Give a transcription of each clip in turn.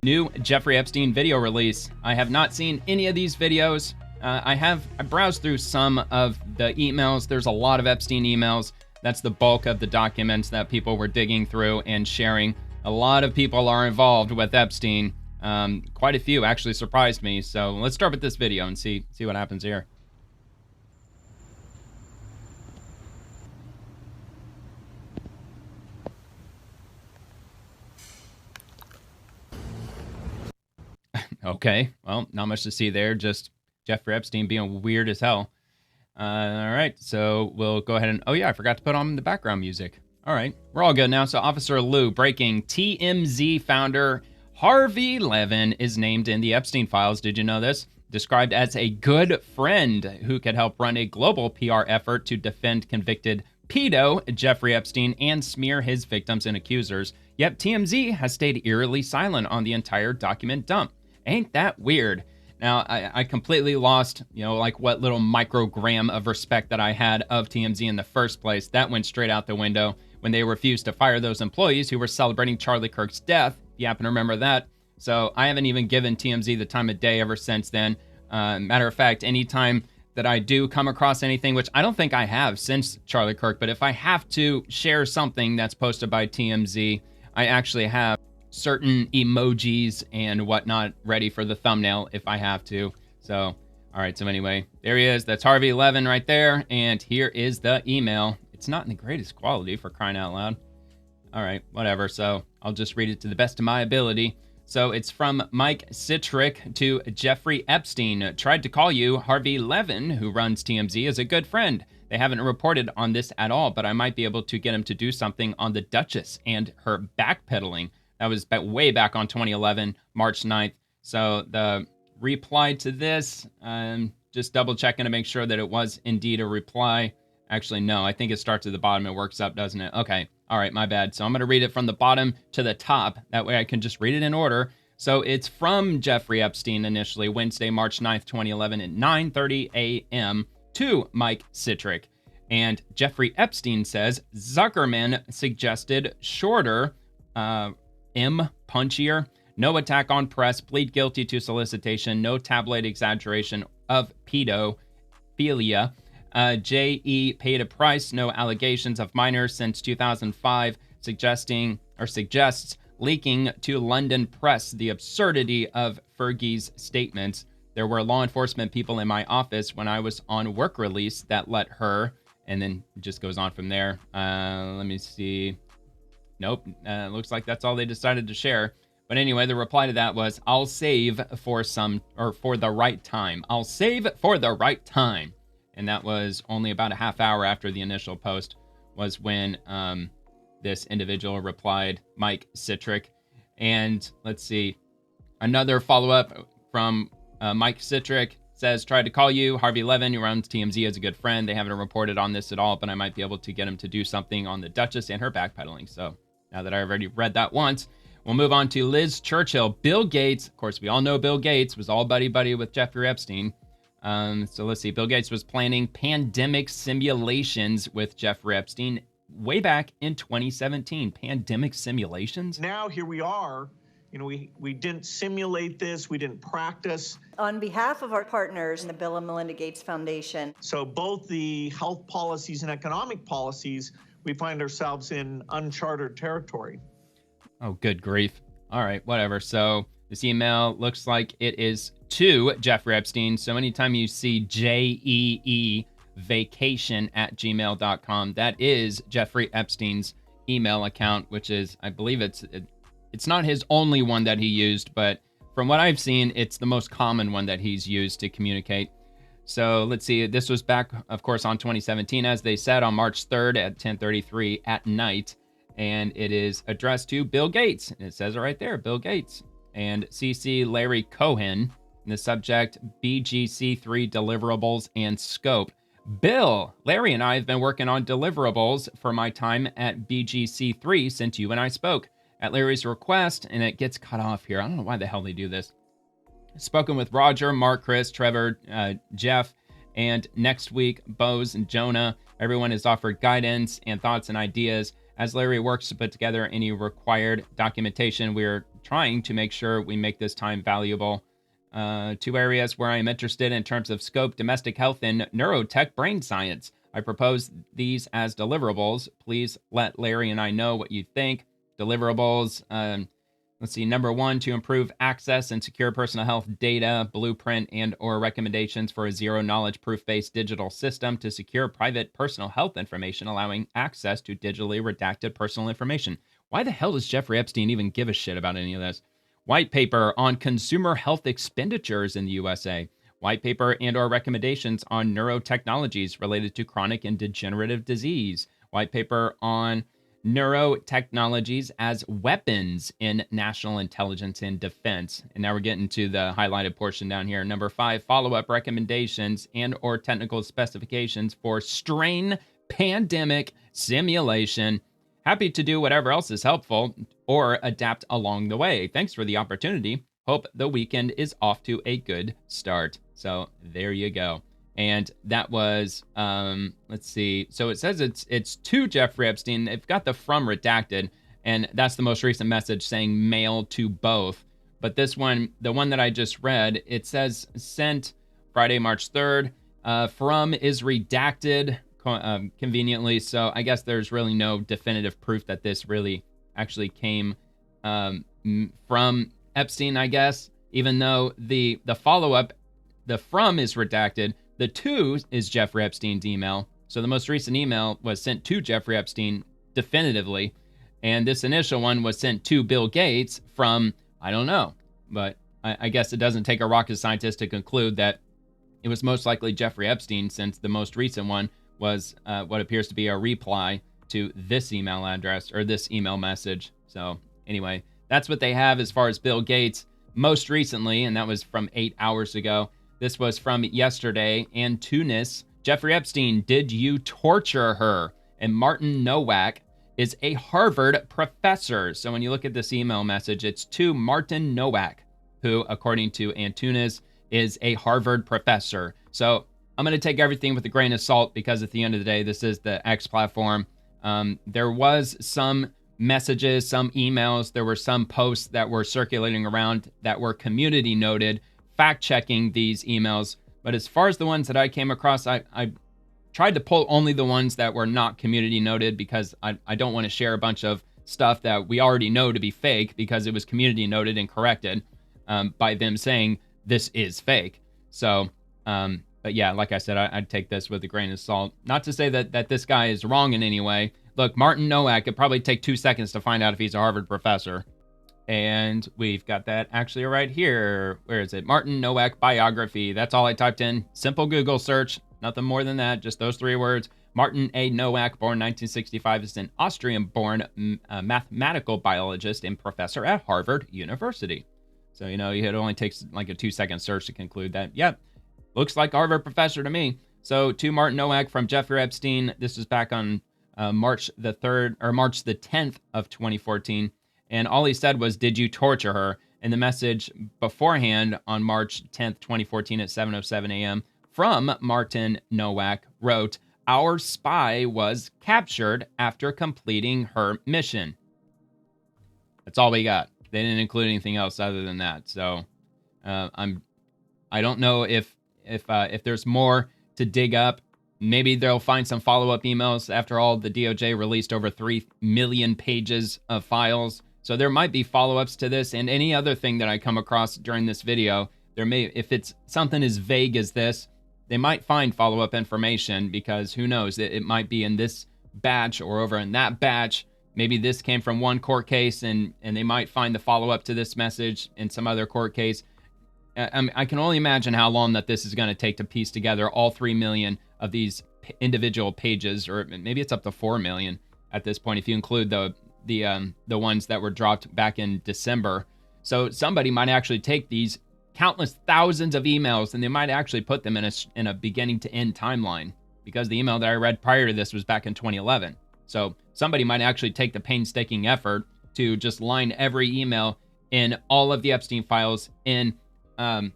New Jeffrey Epstein video release. I have not seen any of these videos. I browsed through some of the emails. There's a lot of Epstein emails. That's the bulk of the documents that people were digging through and sharing. A lot of people are involved with Epstein. Quite a few actually surprised me. So let's start with this video and see what happens here. Okay, well, not much to see there. Just Jeffrey Epstein being weird as hell. All right, so we'll go ahead and... Oh, yeah, I forgot to put on the background music. All right, we're all good now. So Officer Lou breaking. TMZ founder Harvey Levin is named in the Epstein files. Did you know this? Described as a good friend who could help run a global PR effort to defend convicted pedo Jeffrey Epstein and smear his victims and accusers. Yet TMZ has stayed eerily silent on the entire document dump. Ain't that weird? Now, I completely lost, like what little microgram of respect that I had of TMZ in the first place. That went straight out the window when they refused to fire those employees who were celebrating Charlie Kirk's death, if you happen to remember that. So I haven't even given TMZ the time of day ever since then. Matter of fact, anytime that I do come across anything, which I don't think I have since Charlie Kirk, but if I have to share something that's posted by TMZ, I actually have certain emojis and whatnot ready for the thumbnail if I have to. So, all right. So anyway, there he is. That's Harvey Levin right there. And here is the email. It's not in the greatest quality, for crying out loud. All right, whatever. So I'll just read it to the best of my ability. So it's from Mike Citrick to Jeffrey Epstein. Tried to call you. Harvey Levin, who runs TMZ, is a good friend. They haven't reported on this at all, but I might be able to get him to do something on the Duchess and her backpedaling. That was way back on 2011, March 9th. So the reply to this, just double checking to make sure that it was indeed a reply. Actually, no, I think it starts at the bottom and works up, doesn't it? Okay. All right, my bad. So I'm going to read it from the bottom to the top. That way I can just read it in order. So it's from Jeffrey Epstein initially, Wednesday, March 9th, 2011 at 9:30 a.m. to Mike Citrick. And Jeffrey Epstein says, Zuckerman suggested shorter, punchier, no attack on press, plead guilty to solicitation, no tabloid exaggeration of pedophilia. J.E. paid a price, no allegations of minors since 2005, suggests leaking to London press the absurdity of Fergie's statements. There were law enforcement people in my office when I was on work release that let her, and then it just goes on from there. Let me see. Nope, looks like that's all they decided to share. But anyway, the reply to that was, I'll save for the right time. I'll save for the right time. And that was only about a half hour after the initial post was when this individual replied, Mike Citrick. And let's see, another follow-up from Mike Citrick says, tried to call you. Harvey Levin, who runs TMZ, is a good friend. They haven't reported on this at all, but I might be able to get him to do something on the Duchess and her backpedaling. So now that I've already read that once, we'll move on to Liz Churchill. Bill Gates, of course, we all know Bill Gates was all buddy-buddy with Jeffrey Epstein. So let's see, Bill Gates was planning pandemic simulations with Jeffrey Epstein way back in 2017. Pandemic simulations? Now here we are. We didn't simulate this. We didn't practice. On behalf of our partners in the Bill and Melinda Gates Foundation. So both the health policies and economic policies, we find ourselves in uncharted territory. Oh, good grief. All right, whatever. So this email looks like it is to Jeffrey Epstein. So anytime you see JEE vacation@gmail.com, that is Jeffrey Epstein's email account, which is, I believe it's not his only one that he used, but from what I've seen, it's the most common one that he's used to communicate. So let's see, this was back, of course, on 2017, as they said, on March 3rd at 10:33 at night. And it is addressed to Bill Gates. And it says it right there, Bill Gates. And CC Larry Cohen. And the subject, BGC3 deliverables and scope. Bill, Larry and I have been working on deliverables for my time at BGC3 since you and I spoke. At Larry's request, and it gets cut off here. I don't know why the hell they do this. Spoken with Roger, Mark, Chris, Trevor, Jeff, and next week, Bose and Jonah. Everyone has offered guidance and thoughts and ideas. As Larry works to put together any required documentation, we're trying to make sure we make this time valuable. 2 areas where I am interested in terms of scope: domestic health and neurotech brain science. I propose these as deliverables. Please let Larry and I know what you think. Deliverables, let's see, number 1, to improve access and secure personal health data, blueprint and or recommendations for a zero-knowledge proof-based digital system to secure private personal health information, allowing access to digitally redacted personal information. Why the hell does Jeffrey Epstein even give a shit about any of this? White paper on consumer health expenditures in the USA. White paper and or recommendations on neurotechnologies related to chronic and degenerative disease. White paper on neurotechnologies as weapons in national intelligence and defense. And now we're getting to the highlighted portion down here. Number 5, follow-up recommendations and or technical specifications for strain pandemic simulation. Happy to do whatever else is helpful or adapt along the way. Thanks for the opportunity. Hope the weekend is off to a good start. So there you go. And that was, let's see. So it says it's to Jeffrey Epstein. They've got the from redacted, and that's the most recent message saying mail to both. But this one, the one that I just read, it says sent Friday, March 3rd. From is redacted conveniently. So I guess there's really no definitive proof that this really actually came from Epstein, I guess, even though the follow-up, the from is redacted. The to is Jeffrey Epstein's email. So the most recent email was sent to Jeffrey Epstein definitively. And this initial one was sent to Bill Gates from, I don't know. But I guess it doesn't take a rocket scientist to conclude that it was most likely Jeffrey Epstein, since the most recent one was what appears to be a reply to this email address or this email message. So anyway, that's what they have as far as Bill Gates most recently, and that was from 8 hours ago. This was from yesterday. And Tunis, Jeffrey Epstein, did you torture her? And Martin Nowak is a Harvard professor. So when you look at this email message, it's to Martin Nowak, who, according to Antunes, is a Harvard professor. So I'm going to take everything with a grain of salt, because at the end of the day, this is the X platform. There was some messages, some emails, there were some posts that were circulating around that were community noted, fact-checking these emails. But as far as the ones that I came across, I tried to pull only the ones that were not community noted, because I don't want to share a bunch of stuff that we already know to be fake because it was community noted and corrected by them saying this is fake. So, but yeah, like I said, I'd take this with a grain of salt. Not to say that this guy is wrong in any way. Look, Martin Nowak, could probably take 2 seconds to find out if he's a Harvard professor. And we've got that actually right here. Where is it? Martin Nowak biography. That's all I typed in. Simple Google search. Nothing more than that. Just those 3 words. Martin A. Nowak, born 1965, is an Austrian-born mathematical biologist and professor at Harvard University. So, you know, it only takes like a 2-second search to conclude that. Yep, looks like Harvard professor to me. So, to Martin Nowak from Jeffrey Epstein. This was back on March the 3rd, or March the 10th of 2014. And all he said was, did you torture her? And the message beforehand on March 10th, 2014 at 7:07 a.m. from Martin Nowak wrote, our spy was captured after completing her mission. That's all we got. They didn't include anything else other than that. So I don't know if there's more to dig up. Maybe they'll find some follow-up emails. After all, the DOJ released over 3 million pages of files. So there might be follow-ups to this, and any other thing that I come across during this video. There may, if it's something as vague as this, they might find follow-up information, because who knows, it might be in this batch or over in that batch. Maybe this came from one court case, and they might find the follow-up to this message in some other court case. I can only imagine how long that this is going to take to piece together all 3 million of these individual pages, or maybe it's up to 4 million at this point if you include the ones that were dropped back in December. So somebody might actually take these countless thousands of emails, and they might actually put them in a beginning to end timeline, because the email that I read prior to this was back in 2011. So somebody might actually take the painstaking effort to just line every email in all of the Epstein files in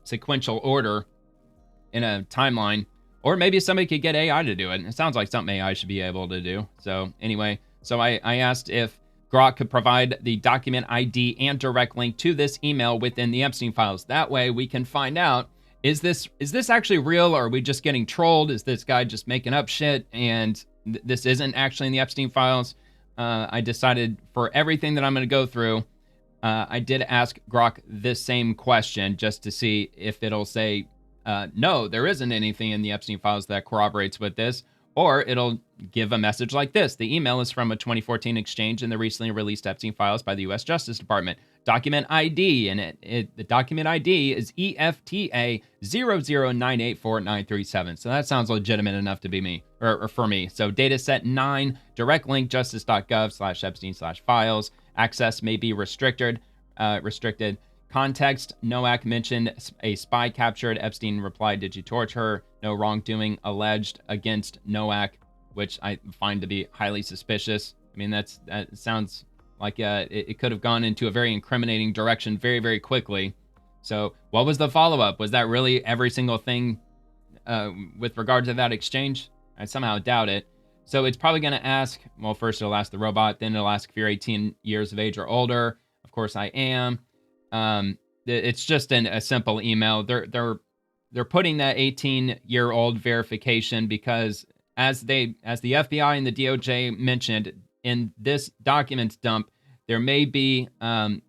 sequential order in a timeline. Or maybe somebody could get AI to do it. It sounds like something AI should be able to do. So anyway, so I asked if Grok could provide the document ID and direct link to this email within the Epstein files. That way we can find out, is this actually real, or are we just getting trolled? Is this guy just making up shit and this isn't actually in the Epstein files? I decided for everything that I'm going to go through, I did ask Grok this same question just to see if it'll say, no, there isn't anything in the Epstein files that corroborates with this, or it'll give a message like this. The email is from a 2014 exchange in the recently released Epstein files by the U.S. Justice Department. Document ID, and the document ID is EFTA 00984937. So that sounds legitimate enough to be me, or for me. So dataset 9, direct link justice.gov/Epstein/files. Access may be restricted. Context, Nowak mentioned a spy captured. Epstein replied, did you torture her? No wrongdoing alleged against Nowak, which I find to be highly suspicious. I mean, that sounds like it could have gone into a very incriminating direction very, very quickly. So what was the follow-up? Was that really every single thing with regard to that exchange? I somehow doubt it. So it's probably going to ask, well, first it'll ask the robot, then it'll ask if you're 18 years of age or older. Of course I am. It's just a simple email. They're putting that 18-year-old verification because as the FBI and the DOJ mentioned in this documents dump, there may be corn.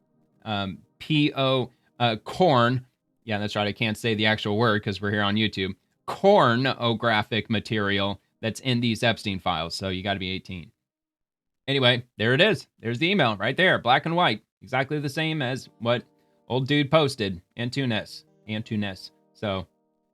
Yeah, that's right. I can't say the actual word because we're here on YouTube. Pornographic material that's in these Epstein files. So you got to be 18. Anyway, there it is. There's the email right there, black and white. Exactly the same as what old dude posted, Antunes. So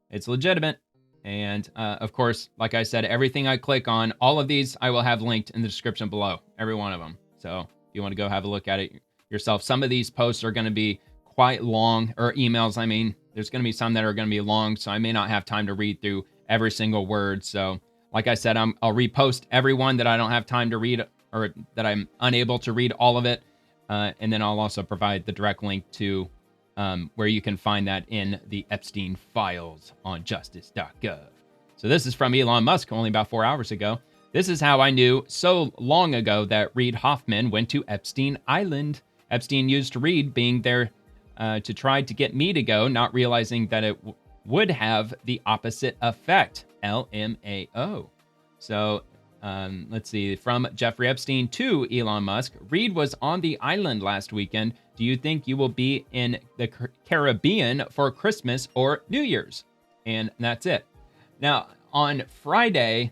it's legitimate. And of course, like I said, everything I click on, all of these I will have linked in the description below, every one of them. So if you want to go have a look at it yourself, some of these posts are going to be quite long, or emails, I mean. There's going to be some that are going to be long, so I may not have time to read through every single word. So like I said, I'll repost every one that I don't have time to read, or that I'm unable to read all of it. And then I'll also provide the direct link to where you can find that in the Epstein files on justice.gov. So this is from Elon Musk only about 4 hours ago. This is how I knew so long ago that Reid Hoffman went to Epstein Island. Epstein used Reid being there to try to get me to go, not realizing that it would have the opposite effect. LMAO. So let's see, from Jeffrey Epstein to Elon Musk. Reid was on the island last weekend. Do you think you will be in the Caribbean for Christmas or New Year's? And that's it. Now, on Friday,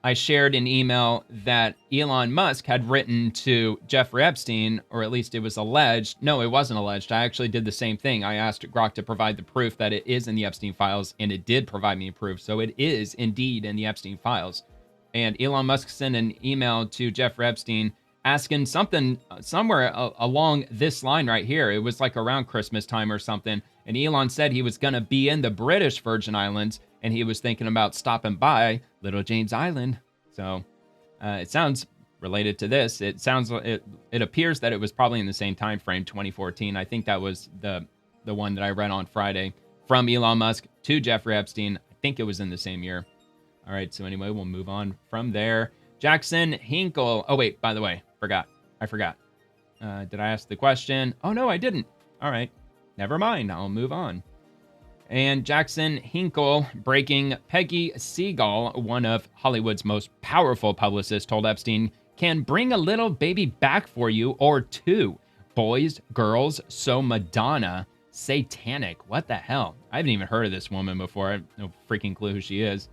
I shared an email that Elon Musk had written to Jeffrey Epstein, or at least it was alleged. No, it wasn't alleged. I actually did the same thing. I asked Grok to provide the proof that it is in the Epstein files, and it did provide me proof. So it is indeed in the Epstein files. And Elon Musk sent an email to Jeffrey Epstein asking something somewhere along this line right here. It was like around Christmas time or something. And Elon said he was going to be in the British Virgin Islands, and he was thinking about stopping by Little James Island. So it sounds related to this. It sounds, it appears that it was probably in the same time frame, 2014. I think that was the one that I read on Friday from Elon Musk to Jeffrey Epstein. I think it was in the same year. All right, so anyway, we'll move on from there. Jackson Hinkle. Oh, wait, by the way, I forgot. Did I ask the question? Oh, no, I didn't. All right, never mind. I'll move on. And Jackson Hinkle, breaking Peggy Siegel, one of Hollywood's most powerful publicists, told Epstein, can bring a little baby back for you or two. Boys, girls, so Madonna, satanic. What the hell? I haven't even heard of this woman before. I have no freaking clue who she is.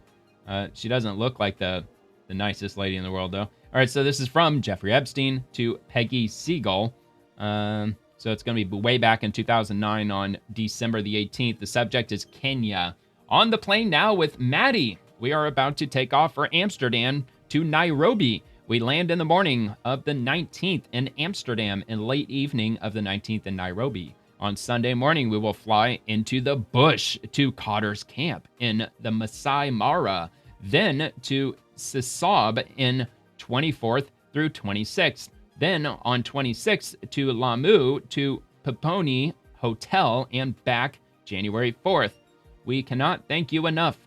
She doesn't look like the nicest lady in the world, though. All right, so this is from Jeffrey Epstein to Peggy Siegel. So it's going to be way back in 2009 on December the 18th. The subject is Kenya. On the plane now with Maddie. We are about to take off for Amsterdam to Nairobi. We land in the morning of the 19th in Amsterdam and late evening of the 19th in Nairobi. On Sunday morning, we will fly into the bush to Cotter's Camp in the Masai Mara, then to Sisab in 24th through 26th. Then on 26th to Lamu to Peponi Hotel and back January 4th. We cannot thank you enough.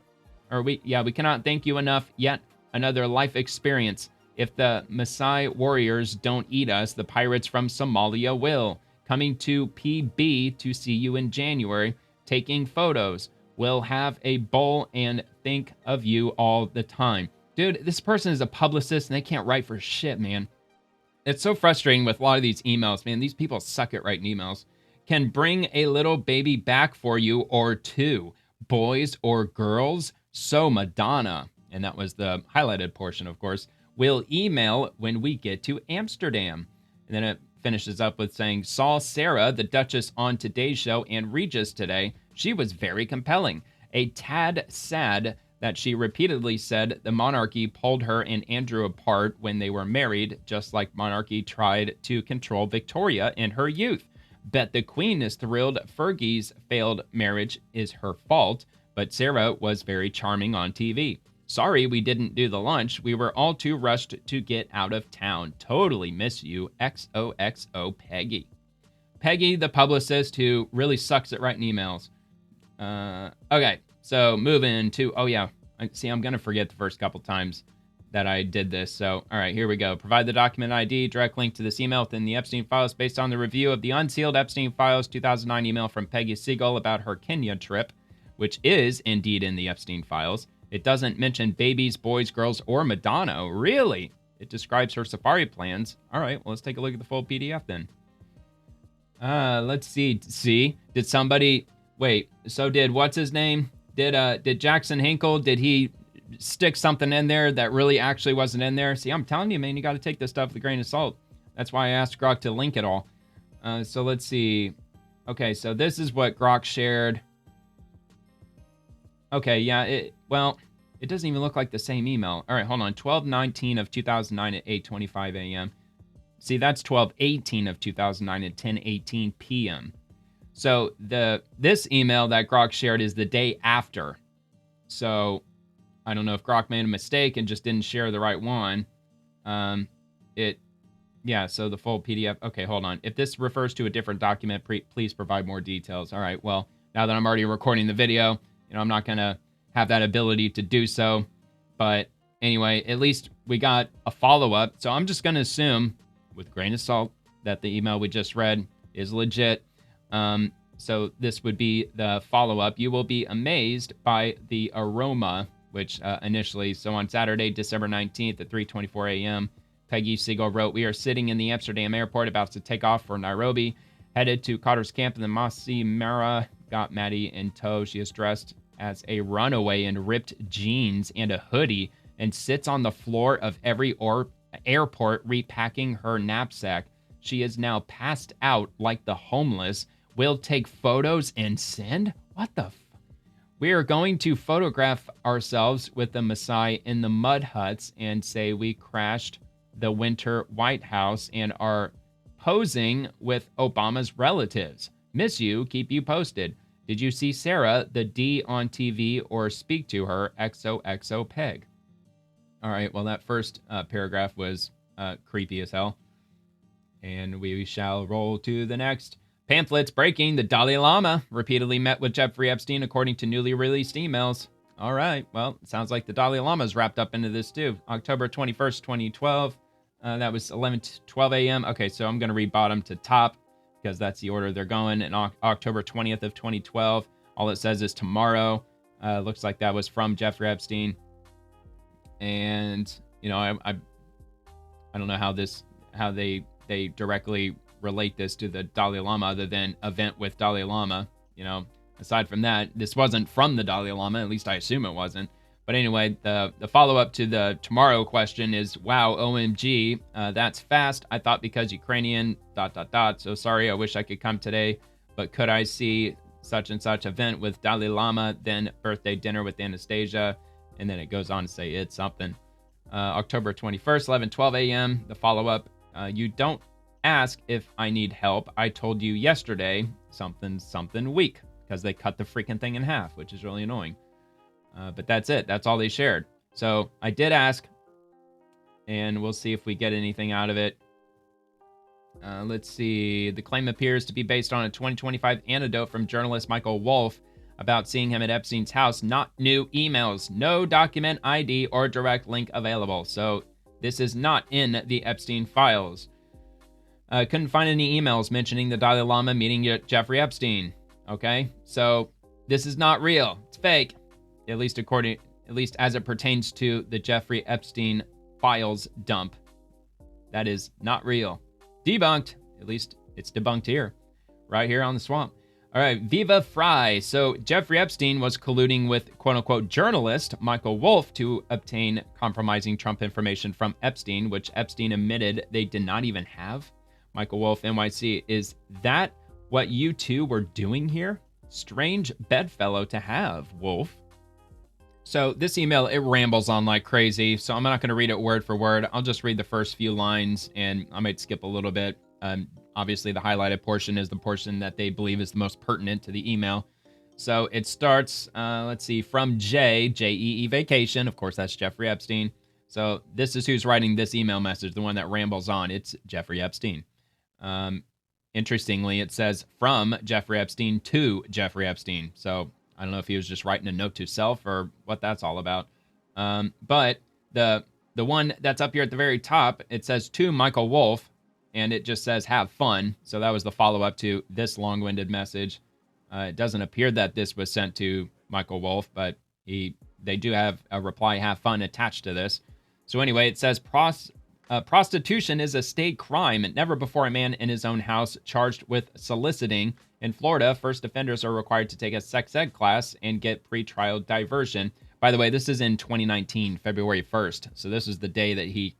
We cannot thank you enough. Yet another life experience. If the Maasai warriors don't eat us, the pirates from Somalia will. Coming to PB to see you in January. Taking photos. We'll have a bowl and think of you all the time. Dude, this person is a publicist and they can't write for shit, man. It's so frustrating with a lot of these emails, man. These people suck at writing emails. Can bring a little baby back for you or two. Boys or girls? So Madonna. And that was the highlighted portion, of course. We'll email when we get to Amsterdam. And then it finishes up with saying, saw Sarah, the Duchess, on Today's Show and Regis today. She was very compelling. A tad sad that she repeatedly said the monarchy pulled her and Andrew apart when they were married, just like monarchy tried to control Victoria in her youth. Bet the Queen is thrilled Fergie's failed marriage is her fault, but Sarah was very charming on TV. Sorry we didn't do the lunch. We were all too rushed to get out of town. Totally miss you. XOXO Peggy. Peggy, the publicist who really sucks at writing emails. Okay, so moving to, oh yeah, see, I'm going to forget the first couple times that I did this. So, all right, here we go. Provide the document ID, direct link to this email within the Epstein files based on the review of the unsealed Epstein files 2009 email from Peggy Siegel about her Kenya trip, which is indeed in the Epstein files. It doesn't mention babies, boys, girls, or Madonna. Really? It describes her safari plans. All right, well, let's take a look at the full PDF then. Let's see. See, did somebody... Wait, so did, what's his name? Did Jackson Hinkle, did he stick something in there that really actually wasn't in there? See, I'm telling you, man, you got to take this stuff with a grain of salt. That's why I asked Grok to link it all. So let's see. Okay, so this is what Grok shared. Okay, yeah, well, it doesn't even look like the same email. All right, hold on. 12/19 of 2009 at 8:25 a.m. See, that's 12/18 of 2009 at 10:18 p.m. So this email that Grok shared is the day after. So I don't know if Grok made a mistake and just didn't share the right one. Yeah, so the full PDF. Okay, hold on. If this refers to a different document, please provide more details. All right, well, now that I'm already recording the video, I'm not going to have that ability to do so. But anyway, at least we got a follow-up. So I'm just going to assume, with a grain of salt, that the email we just read is legit. So this would be the follow-up. You will be amazed by the aroma, which initially, so on Saturday, December 19th at 3:24 a.m., Peggy Siegel wrote, we are sitting in the Amsterdam airport about to take off for Nairobi, headed to Cotter's camp in the Masai Mara. Got Maddie in tow. She is dressed as a runaway in ripped jeans and a hoodie and sits on the floor of every airport repacking her knapsack. She is now passed out like the homeless. We'll take photos and send? What the We are going to photograph ourselves with the Maasai in the mud huts and say we crashed the winter White House and are posing with Obama's relatives. Miss you, keep you posted. Did you see Sarah, the D, on TV or speak to her? XOXO Peg. All right, well, that first paragraph was creepy as hell. And we shall roll to the next. Pamphlets breaking. The Dalai Lama repeatedly met with Jeffrey Epstein, according to newly released emails. All right, well, it sounds like the Dalai Lama's wrapped up into this too. October 21st, 2012. That was 11:12 a.m. Okay, so I'm going to read bottom to top because that's the order they're going. And October 20th of 2012. All it says is tomorrow. Looks like that was from Jeffrey Epstein. And, I don't know how they directly relate this to the Dalai Lama other than event with Dalai Lama. Aside from that, this wasn't from the Dalai Lama. At least I assume it wasn't. But anyway, the follow-up to the tomorrow question is, wow, OMG, that's fast. I thought because Ukrainian, ... So sorry, I wish I could come today. But could I see such and such event with Dalai Lama, then birthday dinner with Anastasia? And then it goes on to say it's something. October 21st, 11:12 a.m., the follow-up. You don't ask if I need help. I told you yesterday something week because they cut the freaking thing in half, which is really annoying. But that's it. That's all they shared. So I did ask, and we'll see if we get anything out of it. Let's see. The claim appears to be based on a 2025 anecdote from journalist Michael Wolff about seeing him at Epstein's house. Not new emails. No document ID or direct link available. So This is not in the Epstein files. Couldn't find any emails mentioning the Dalai Lama meeting Jeffrey Epstein. Okay, so this is not real. It's fake. At least as it pertains to the Jeffrey Epstein files dump. That is not real. Debunked. At least it's debunked here. Right here on the swamp. All right, Viva Fry. So Jeffrey Epstein was colluding with quote-unquote journalist Michael Wolff to obtain compromising Trump information from Epstein, which Epstein admitted they did not even have. Michael Wolff, NYC, is that what you two were doing here? Strange bedfellow to have, Wolff. So this email, it rambles on like crazy, so I'm not going to read it word for word. I'll just read the first few lines, and I might skip a little bit. Obviously, the highlighted portion is the portion that they believe is the most pertinent to the email. So it starts, let's see, from J-E-E vacation. Of course, that's Jeffrey Epstein. So this is who's writing this email message, the one that rambles on. It's Jeffrey Epstein. Interestingly, it says from Jeffrey Epstein to Jeffrey Epstein. So I don't know if he was just writing a note to self or what that's all about. But the one that's up here at the very top, it says to Michael Wolff, and it just says have fun. So that was the follow-up to this long-winded message. It doesn't appear that this was sent to Michael Wolff, but they do have a reply have fun attached to this. So anyway, it says prostitution is a state crime, and never before a man in his own house charged with soliciting. In Florida, first offenders are required to take a sex ed class and get pretrial diversion. By the way, this is in 2019, February 1st. So this is the day that he...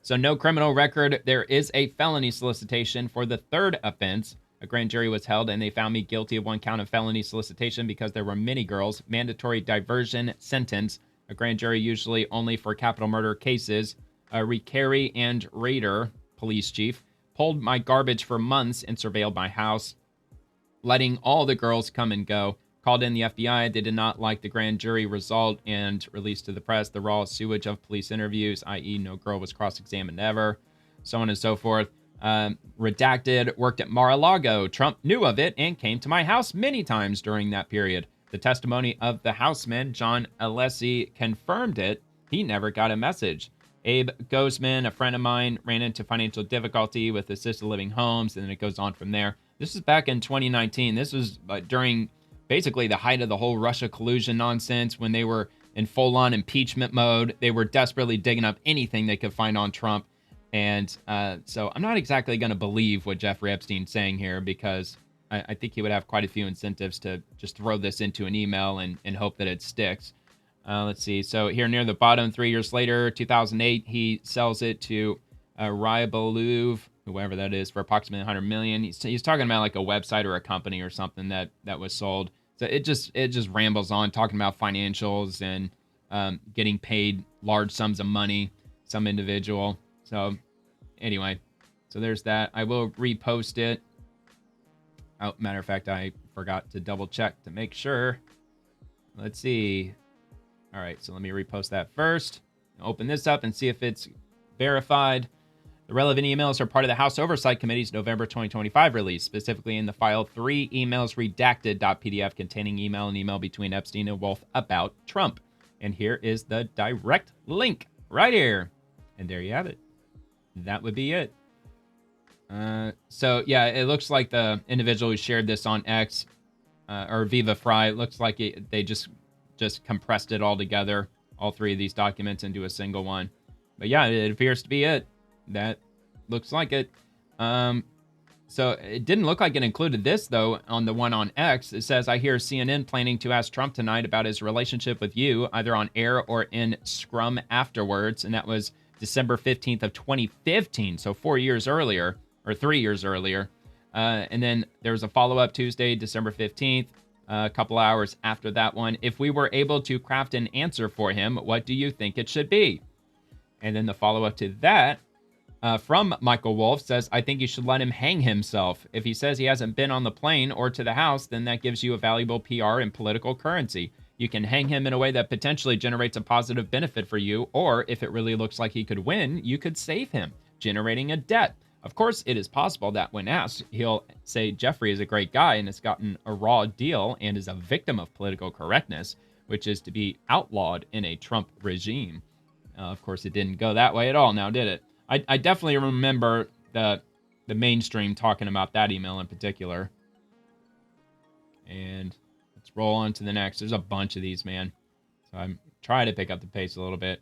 So no criminal record. There is a felony solicitation for the third offense. A grand jury was held, and they found me guilty of one count of felony solicitation because there were many girls. Mandatory diversion sentence. A grand jury usually only for capital murder cases. Carey and Rader, police chief, pulled my garbage for months and surveilled my house, letting all the girls come and go. Called in the FBI. They did not like the grand jury result and released to the press the raw sewage of police interviews, i.e. no girl was cross-examined ever, so on and so forth. Redacted, worked at Mar-a-Lago. Trump knew of it and came to my house many times during that period. The testimony of the houseman, John Alessi, confirmed it. He never got a message. Abe Gozman, a friend of mine, ran into financial difficulty with assisted living homes, and then it goes on from there. This is back in 2019. This was during basically the height of the whole Russia collusion nonsense when they were in full-on impeachment mode. They were desperately digging up anything they could find on Trump. And so I'm not exactly going to believe what Jeffrey Epstein's saying here, because I think he would have quite a few incentives to just throw this into an email and hope that it sticks. Let's see. So here near the bottom, 3 years later, 2008, he sells it to Ryaboluv, whoever that is, for approximately $100 million. He's talking about like a website or a company or something that was sold. So it just rambles on talking about financials and getting paid large sums of money, some individual. So anyway, so there's that. I will repost it. Oh, matter of fact, I forgot to double check to make sure. Let's see. All right, so let me repost that first. Open this up and see if it's verified. The relevant emails are part of the House Oversight Committee's November 2025 release, specifically in the file 3 emails redacted.pdf containing email between Epstein and Wolff about Trump. And here is the direct link right here. And there you have it. That would be it. So yeah, it looks like the individual who shared this on X or Viva Fry, it looks like they just compressed it all together, all 3 of these documents into a single one. But yeah, it appears to be it. That looks like it. So it didn't look like it included this, though, on the one on X. It says, I hear CNN planning to ask Trump tonight about his relationship with you, either on air or in scrum afterwards. And that was December 15th of 2015, so 4 years earlier, or 3 years earlier. And then there was a follow-up Tuesday, December 15th, a couple hours after that one. If we were able to craft an answer for him, what do you think it should be? And then the follow-up to that, from Michael Wolff, says, I think you should let him hang himself. If he says he hasn't been on the plane or to the house, then that gives you a valuable PR and political currency. You can hang him in a way that potentially generates a positive benefit for you, or if it really looks like he could win, you could save him, generating a debt. Of course, it is possible that when asked, he'll say Jeffrey is a great guy and has gotten a raw deal and is a victim of political correctness, which is to be outlawed in a Trump regime. Of course, it didn't go that way at all now, did it? I definitely remember the mainstream talking about that email in particular. And let's roll on to the next. There's a bunch of these, man. So I'm trying to pick up the pace a little bit.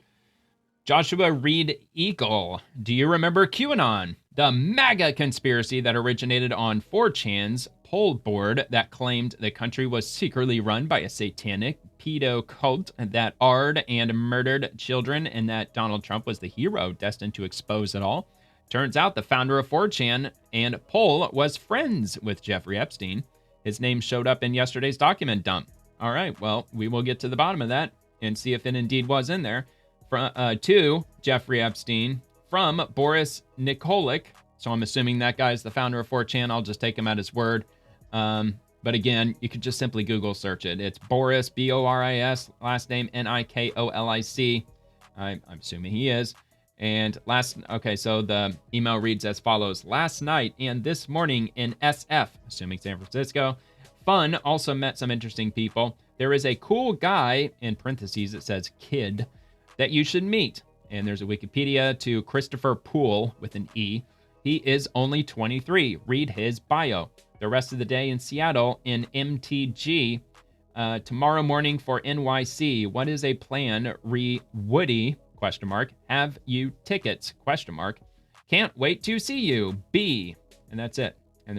Joshua Reed Eagle. Do you remember QAnon? The MAGA conspiracy that originated on 4chan's poll board that claimed the country was secretly run by a satanic pedo cult that arred and murdered children, and that Donald Trump was the hero destined to expose it all. Turns out the founder of 4chan and poll was friends with Jeffrey Epstein. His name showed up in yesterday's document dump. All right, well, we will get to the bottom of that and see if it indeed was in there. To Jeffrey Epstein from Boris Nikolic. So I'm assuming that guy's the founder of 4chan. I'll just take him at his word. But again, you could just simply Google search it. It's Boris, B-O-R-I-S, last name Nikolic. I'm assuming he is. And so the email reads as follows. Last night and this morning in SF, assuming San Francisco, fun, also met some interesting people. There is a cool guy, in parentheses it says kid, that you should meet. And there's a Wikipedia to Christopher Poole with an E. He is only 23. Read his bio. The rest of the day in Seattle in MTG. Tomorrow morning for NYC. What is a plan? Woody, ? Have you tickets? ? Can't wait to see you. B. And that's it. And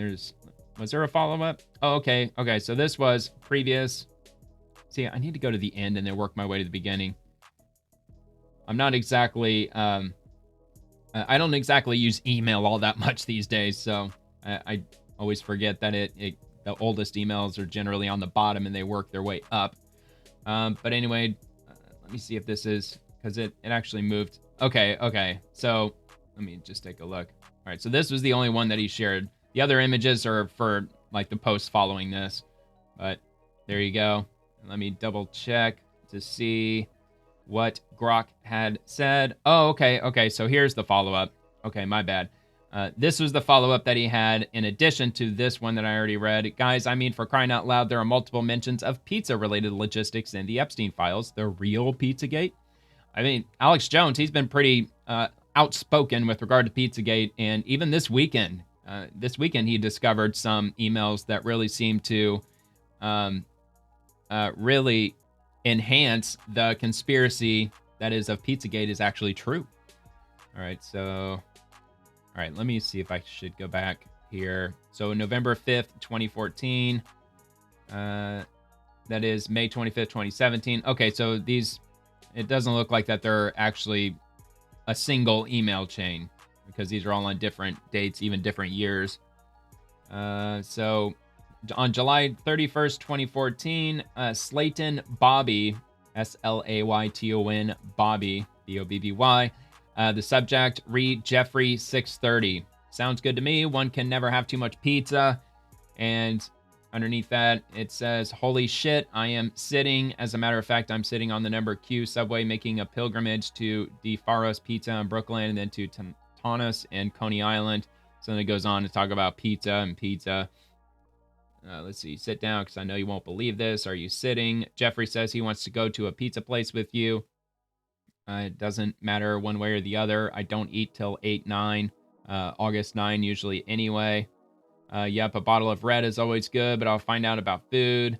was there a follow-up? Oh, okay. Okay, so this was previous. See, I need to go to the end and then work my way to the beginning. I'm not exactly, I don't exactly use email all that much these days, so I always forget that the oldest emails are generally on the bottom and they work their way up. But anyway, let me see if this is, because it actually moved. Okay, so let me just take a look. All right, so this was the only one that he shared. The other images are for, like, the posts following this, but there you go. Let me double check to see what Grok had said. Oh, okay, so here's the follow-up. Okay, my bad. This was the follow-up that he had in addition to this one that I already read. Guys, I mean, for crying out loud, there are multiple mentions of pizza-related logistics in the Epstein files. The real Pizzagate? I mean, Alex Jones, he's been pretty outspoken with regard to Pizzagate, and even this weekend he discovered some emails that really seem to really enhance the conspiracy that is of Pizzagate is actually true. All right, let me see if I should go back here. So November 5th, 2014. That is May 25th, 2017. Okay, so it doesn't look like that they're actually a single email chain because these are all on different dates, even different years. So on July 31st, 2014, Slayton Bobby, Slayton Bobby, Bobby, the subject, read Jeffrey 630. Sounds good to me. One can never have too much pizza. And underneath that, it says, holy shit, I am sitting. As a matter of fact, I'm sitting on the number Q subway, making a pilgrimage to DeFaros Pizza in Brooklyn and then to Taunus and Coney Island. So then it goes on to talk about pizza and pizza. Let's see, sit down because I know you won't believe this. Are you sitting? Jeffrey says he wants to go to a pizza place with you. It doesn't matter one way or the other. I don't eat till 8-9, August 9 usually anyway. Yep, a bottle of red is always good, but I'll find out about food.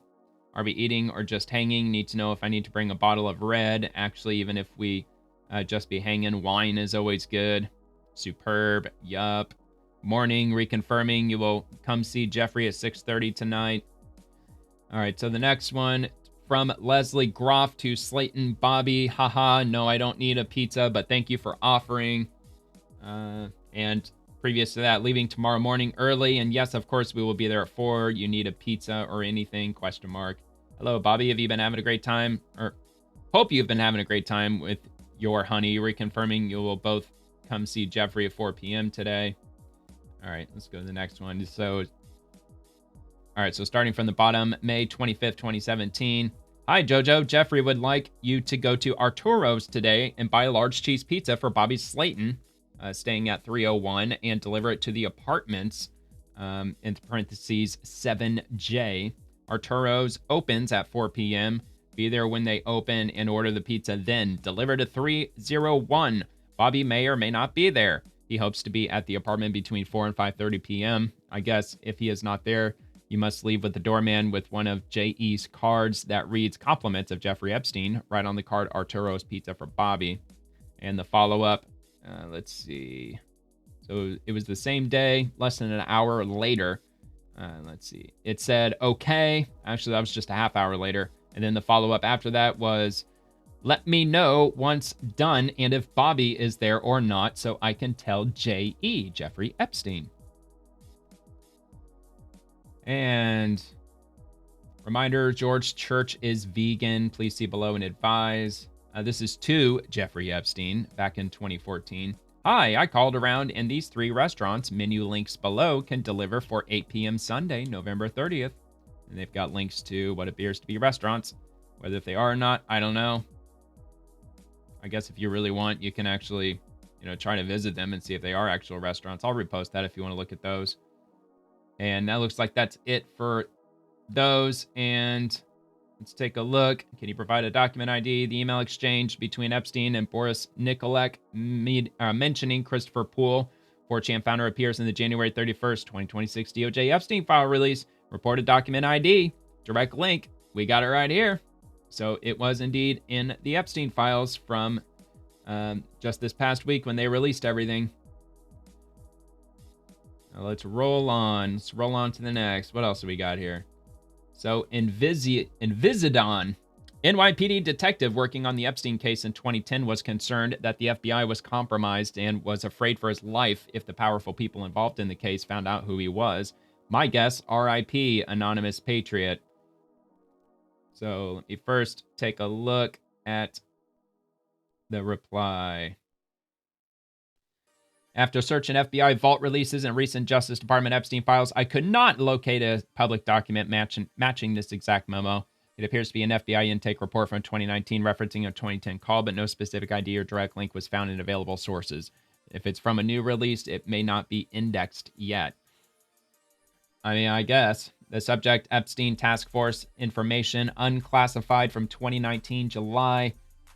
Are we eating or just hanging? Need to know if I need to bring a bottle of red. Actually, even if we just be hanging, wine is always good. Superb, yup. Morning, reconfirming you will come see Jeffrey at 6:30 tonight. All right, so the next one from Leslie Groff to Slayton Bobby. Haha, no, I don't need a pizza, but thank you for offering. And previous to that, leaving tomorrow morning early. And yes, of course, we will be there at 4. You need a pizza or anything? ? Hello, Bobby. Have you been having a great time? Or hope you've been having a great time with your honey. Reconfirming you will both come see Jeffrey at 4 p.m. today. All right, let's go to the next one. So starting from the bottom, May 25th, 2017. Hi, Jojo. Jeffrey would like you to go to Arturo's today and buy a large cheese pizza for Bobby Slayton, staying at 301, and deliver it to the apartments, in parentheses, 7J. Arturo's opens at 4 p.m. Be there when they open and order the pizza then. Deliver to 301. Bobby may or may not be there. He hopes to be at the apartment between 4 and 5:30 p.m. I guess if he is not there, you must leave with the doorman with one of J.E.'s cards that reads compliments of Jeffrey Epstein. Write on the card Arturo's Pizza for Bobby. And the follow-up, let's see. So it was the same day, less than an hour later. Let's see. It said, okay. Actually, that was just a half hour later. And then the follow-up after that was, let me know once done and if Bobby is there or not so I can tell J.E., Jeffrey Epstein. And reminder, George Church is vegan. Please see below and advise. This is to Jeffrey Epstein back in 2014. Hi, I called around and these 3 restaurants, menu links below, can deliver for 8 p.m. Sunday, November 30th. And they've got links to what appears to be restaurants. Whether if they are or not, I don't know. I guess if you really want, you can actually, try to visit them and see if they are actual restaurants. I'll repost that if you want to look at those. And that looks like that's it for those. And let's take a look. Can you provide a document ID? The email exchange between Epstein and Boris Nikolek mentioning Christopher Poole, 4chan founder, appears in the January 31st, 2026 DOJ Epstein file release. Reported document ID. Direct link. We got it right here. So it was indeed in the Epstein files from just this past week when they released everything. Now let's roll on. Let's roll on to the next. What else do we got here? So Invisidon, NYPD detective working on the Epstein case in 2010 was concerned that the FBI was compromised and was afraid for his life if the powerful people involved in the case found out who he was. My guess, RIP, anonymous patriot. So let me first take a look at the reply. After searching FBI vault releases and recent Justice Department Epstein files, I could not locate a public document matching this exact memo. It appears to be an FBI intake report from 2019 referencing a 2010 call, but no specific ID or direct link was found in available sources. If it's from a new release, it may not be indexed yet. I guess. The subject, Epstein Task Force information, unclassified from 2019 July.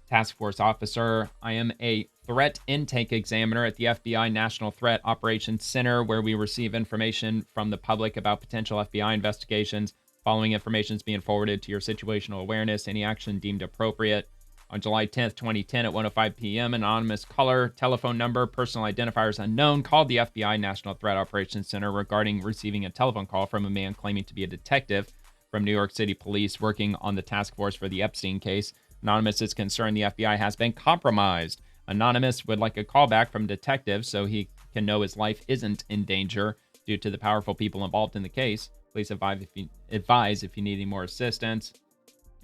Task Force officer, I am a threat intake examiner at the FBI National Threat Operations Center, where we receive information from the public about potential FBI investigations. Following information is being forwarded to your situational awareness. Any action deemed appropriate. On July 10th, 2010 at 1:05 p.m., anonymous caller, telephone number, personal identifiers unknown, called the FBI National Threat Operations Center regarding receiving a telephone call from a man claiming to be a detective from New York City Police working on the task force for the Epstein case. Anonymous is concerned the FBI has been compromised. Anonymous would like a callback from detective so he can know his life isn't in danger due to the powerful people involved in the case. Please advise if you need any more assistance.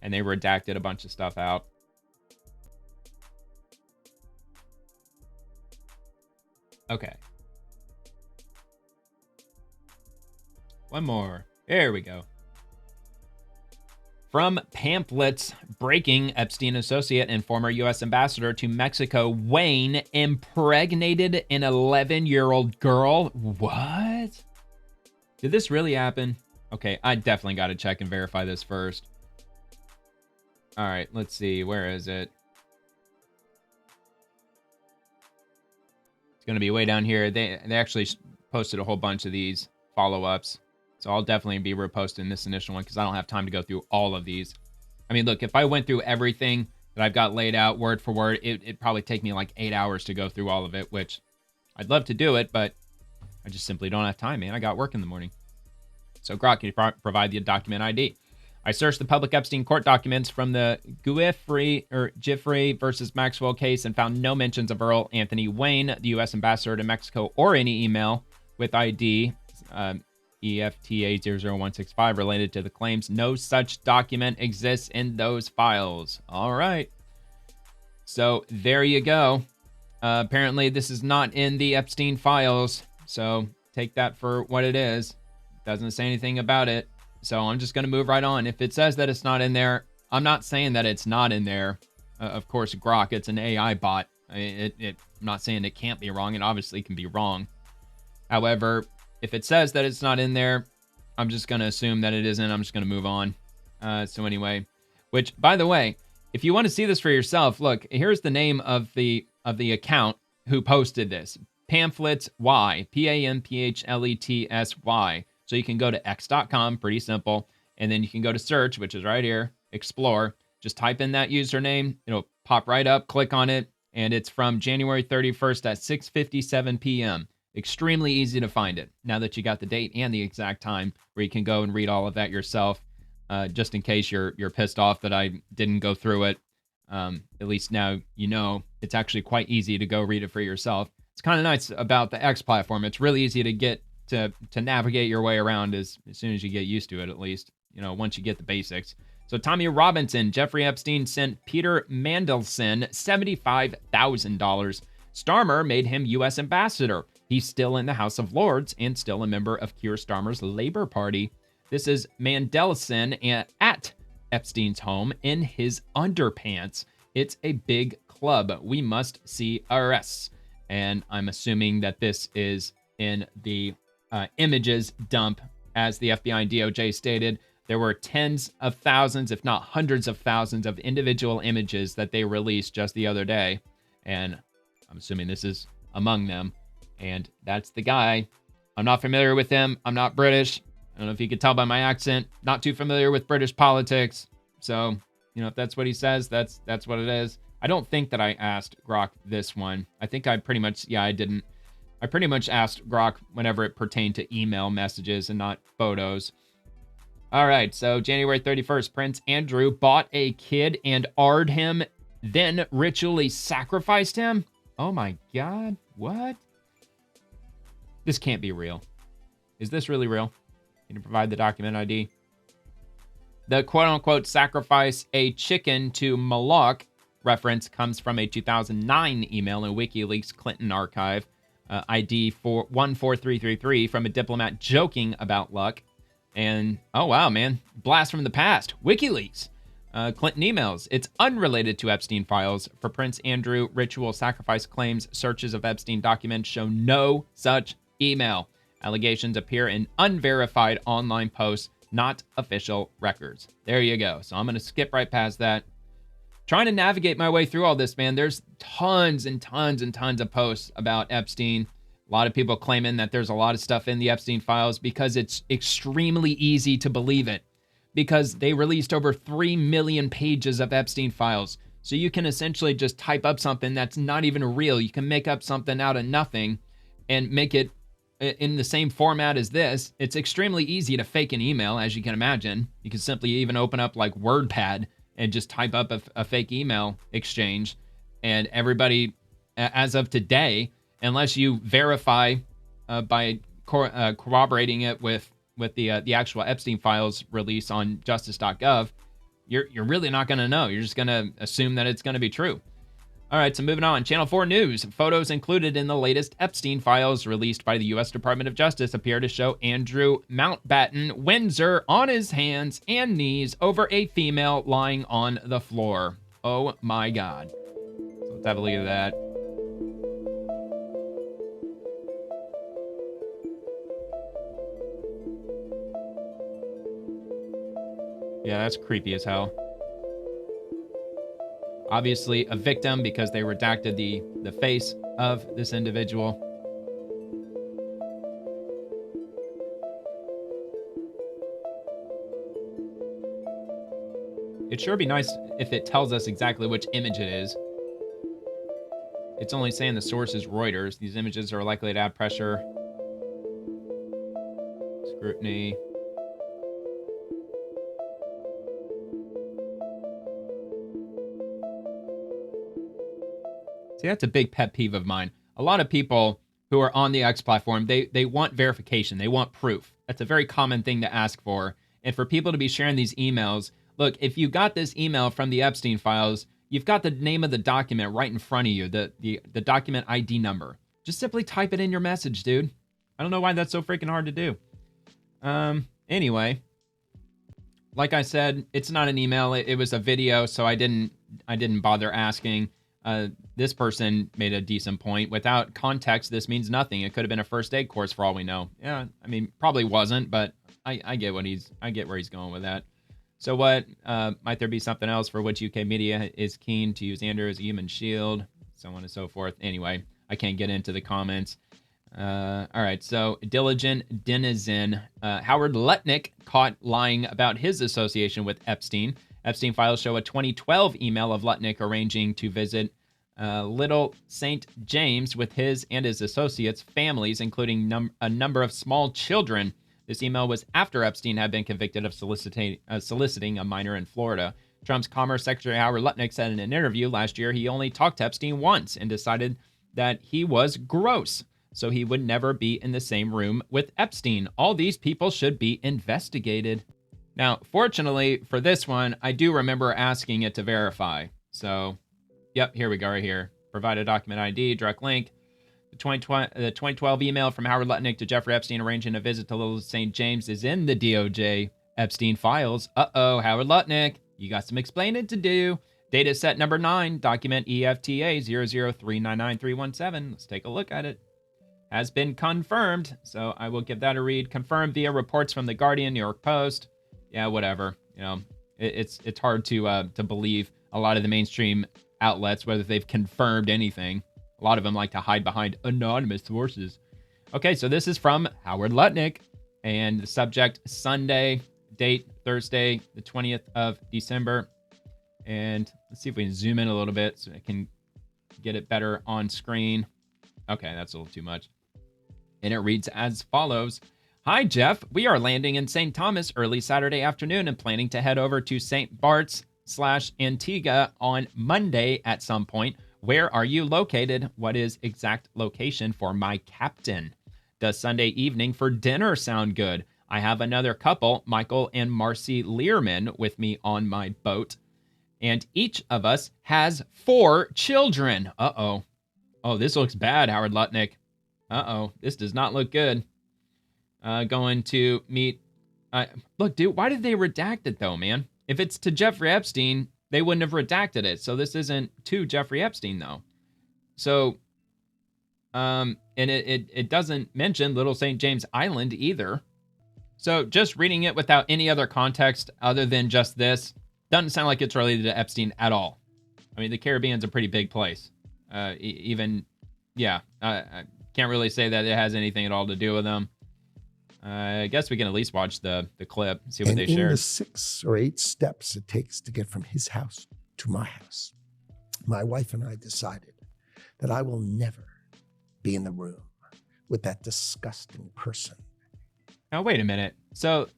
And they redacted a bunch of stuff out. Okay. One more. There we go. From pamphlets, breaking Epstein associate and former U.S. ambassador to Mexico, Wayne impregnated an 11-year-old girl. What? Did this really happen? Okay, I definitely got to check and verify this first. All right, let's see. Where is it? It's going to be way down here. They actually posted a whole bunch of these follow-ups. So I'll definitely be reposting this initial one because I don't have time to go through all of these. I mean, look, if I went through everything that I've got laid out word for word, it'd probably take me like 8 hours to go through all of it, which I'd love to do it, but I just simply don't have time, man. I got work in the morning. So, Grok, can you provide the document ID? I searched the public Epstein court documents from the Giuffre versus Maxwell case and found no mentions of Earl Anthony Wayne, the U.S. ambassador to Mexico, or any email with ID EFTA00165 related to the claims. No such document exists in those files. All right. So there you go. Apparently, this is not in the Epstein files. So take that for what it is. Doesn't say anything about it. So I'm just going to move right on. If it says that it's not in there, I'm not saying that it's not in there. Of course, Grok, it's an AI bot. I'm not saying it can't be wrong. It obviously can be wrong. However, if it says that it's not in there, I'm just going to assume that it isn't. I'm just going to move on. So anyway, Which, by the way, if you want to see this for yourself, look, here's the name of the account who posted this. Pamphlets Y, PAMPHLETSY. So you can go to x.com, pretty simple, and then you can go to search, which is right here, explore. Just type in that username, it'll pop right up, click on it, and it's from January 31st at 6:57 p.m. Extremely easy to find it, now that you got the date and the exact time, where you can go and read all of that yourself, just in case you're pissed off that I didn't go through it. At least now you know it's actually quite easy to go read it for yourself. It's kind of nice about the X platform. It's really easy to get to navigate your way around as soon as you get used to it, at least, once you get the basics. So Tommy Robinson, Jeffrey Epstein sent Peter Mandelson $75,000. Starmer made him U.S. ambassador. He's still in the House of Lords and still a member of Keir Starmer's Labor Party. This is Mandelson at Epstein's home in his underpants. It's a big club. We must see arrests. And I'm assuming that this is in the images dump. As the FBI and DOJ stated, there were tens of thousands, if not hundreds of thousands, of individual images that they released just the other day. And I'm assuming this is among them. And that's the guy. I'm not familiar with him. I'm not British. I don't know if you could tell by my accent. Not too familiar with British politics. So, if that's what he says, that's what it is. I don't think that I asked Grok this one. I think I pretty much, I didn't. I pretty much asked Grok whenever it pertained to email messages and not photos. All right, so January 31st, Prince Andrew bought a kid and R'd him, then ritually sacrificed him? Oh my God, what? This can't be real. Is this really real? Can you provide the document ID? The quote-unquote sacrifice a chicken to Moloch reference comes from a 2009 email in WikiLeaks Clinton archive, ID 14333, from a diplomat joking about luck. And, oh wow, man, blast from the past. WikiLeaks. Clinton emails. It's unrelated to Epstein files. For Prince Andrew ritual sacrifice claims, searches of Epstein documents show no such email. Allegations appear in unverified online posts, not official records. There you go. So I'm going to skip right past that. Trying to navigate my way through all this, man. There's tons and tons and tons of posts about Epstein. A lot of people claiming that there's a lot of stuff in the Epstein files because it's extremely easy to believe it, because they released over 3 million pages of Epstein files. So you can essentially just type up something that's not even real. You can make up something out of nothing and make it in the same format as this. It's extremely easy to fake an email, as you can imagine. You can simply even open up like WordPad and just type up a fake email exchange. And everybody, as of today, unless you verify by corroborating it with the actual Epstein files release on justice.gov, you're really not going to know. You're just going to assume that it's going to be true. All right, so moving on. Channel 4 News. Photos included in the latest Epstein files released by the U.S. Department of Justice appear to show Andrew Mountbatten Windsor on his hands and knees over a female lying on the floor. Oh my God. So let's have a look at that. Yeah, that's creepy as hell. Obviously a victim because they redacted the face of this individual. It'd sure be nice if it tells us exactly which image it is. It's only saying the source is Reuters. These images are likely to add pressure, scrutiny. See, that's a big pet peeve of mine. A lot of people who are on the X platform, they want verification. They want proof. That's a very common thing to ask for. And for people to be sharing these emails, look, if you got this email from the Epstein files, you've got the name of the document right in front of you, the document ID number. Just simply type it in your message, dude. I don't know why that's so freaking hard to do. Anyway, like I said, it's not an email. It was a video, so I didn't bother asking. This person made a decent point. Without context, this means nothing. It could have been a first aid course for all we know. Yeah, I mean, probably wasn't, but I get where he's going with that. So what, might there be something else for which UK media is keen to use Andrew as a human shield, so on and so forth? Anyway, I can't get into the comments. All right, so Diligent Denizen. Howard Lutnick caught lying about his association with Epstein. Epstein files show a 2012 email of Lutnick arranging to visit Little St. James with his and his associates' families, including a number of small children. This email was after Epstein had been convicted of soliciting a minor in Florida. Trump's Commerce Secretary Howard Lutnick said in an interview last year he only talked to Epstein once and decided that he was gross, so he would never be in the same room with Epstein. All these people should be investigated. Now, fortunately for this one, I do remember asking it to verify. So, yep, here we go right here. Provide a document ID, direct link. The 2012 email from Howard Lutnick to Jeffrey Epstein arranging a visit to Little St. James is in the DOJ Epstein files. Uh-oh, Howard Lutnick, you got some explaining to do. Data set number 9, document EFTA 003993117. Let's take a look at it. Has been confirmed, so I will give that a read. Confirmed via reports from The Guardian, New York Post. Yeah, whatever. You know, it's hard to believe a lot of the mainstream outlets, whether they've confirmed anything. A lot of them like to hide behind anonymous sources. Okay, so this is from Howard Lutnick, and the subject, Sunday, date, Thursday, the 20th of December. And let's see if we can zoom in a little bit so I can get it better on screen. Okay, that's a little too much. And it reads as follows. Hi, Jeff. We are landing in St. Thomas early Saturday afternoon and planning to head over to St. Bart's/Antigua on Monday at some point. Where are you located? What is exact location for my captain? Does Sunday evening for dinner sound good? I have another couple, Michael and Marcy Learman, with me on my boat. And each of us has 4 children. Uh-oh. Oh, this looks bad, Howard Lutnick. Uh-oh. This does not look good. Going to meet... look, dude, why did they redact it, though, man? If it's to Jeffrey Epstein, they wouldn't have redacted it. So this isn't to Jeffrey Epstein, though. So, and it doesn't mention Little St. James Island either. So just reading it without any other context other than just this, doesn't sound like it's related to Epstein at all. I mean, the Caribbean's a pretty big place. I can't really say that it has anything at all to do with them. I guess we can at least watch the clip, see what they shared. In the 6 or 8 steps it takes to get from his house to my house, my wife and I decided that I will never be in the room with that disgusting person. Now, wait a minute. So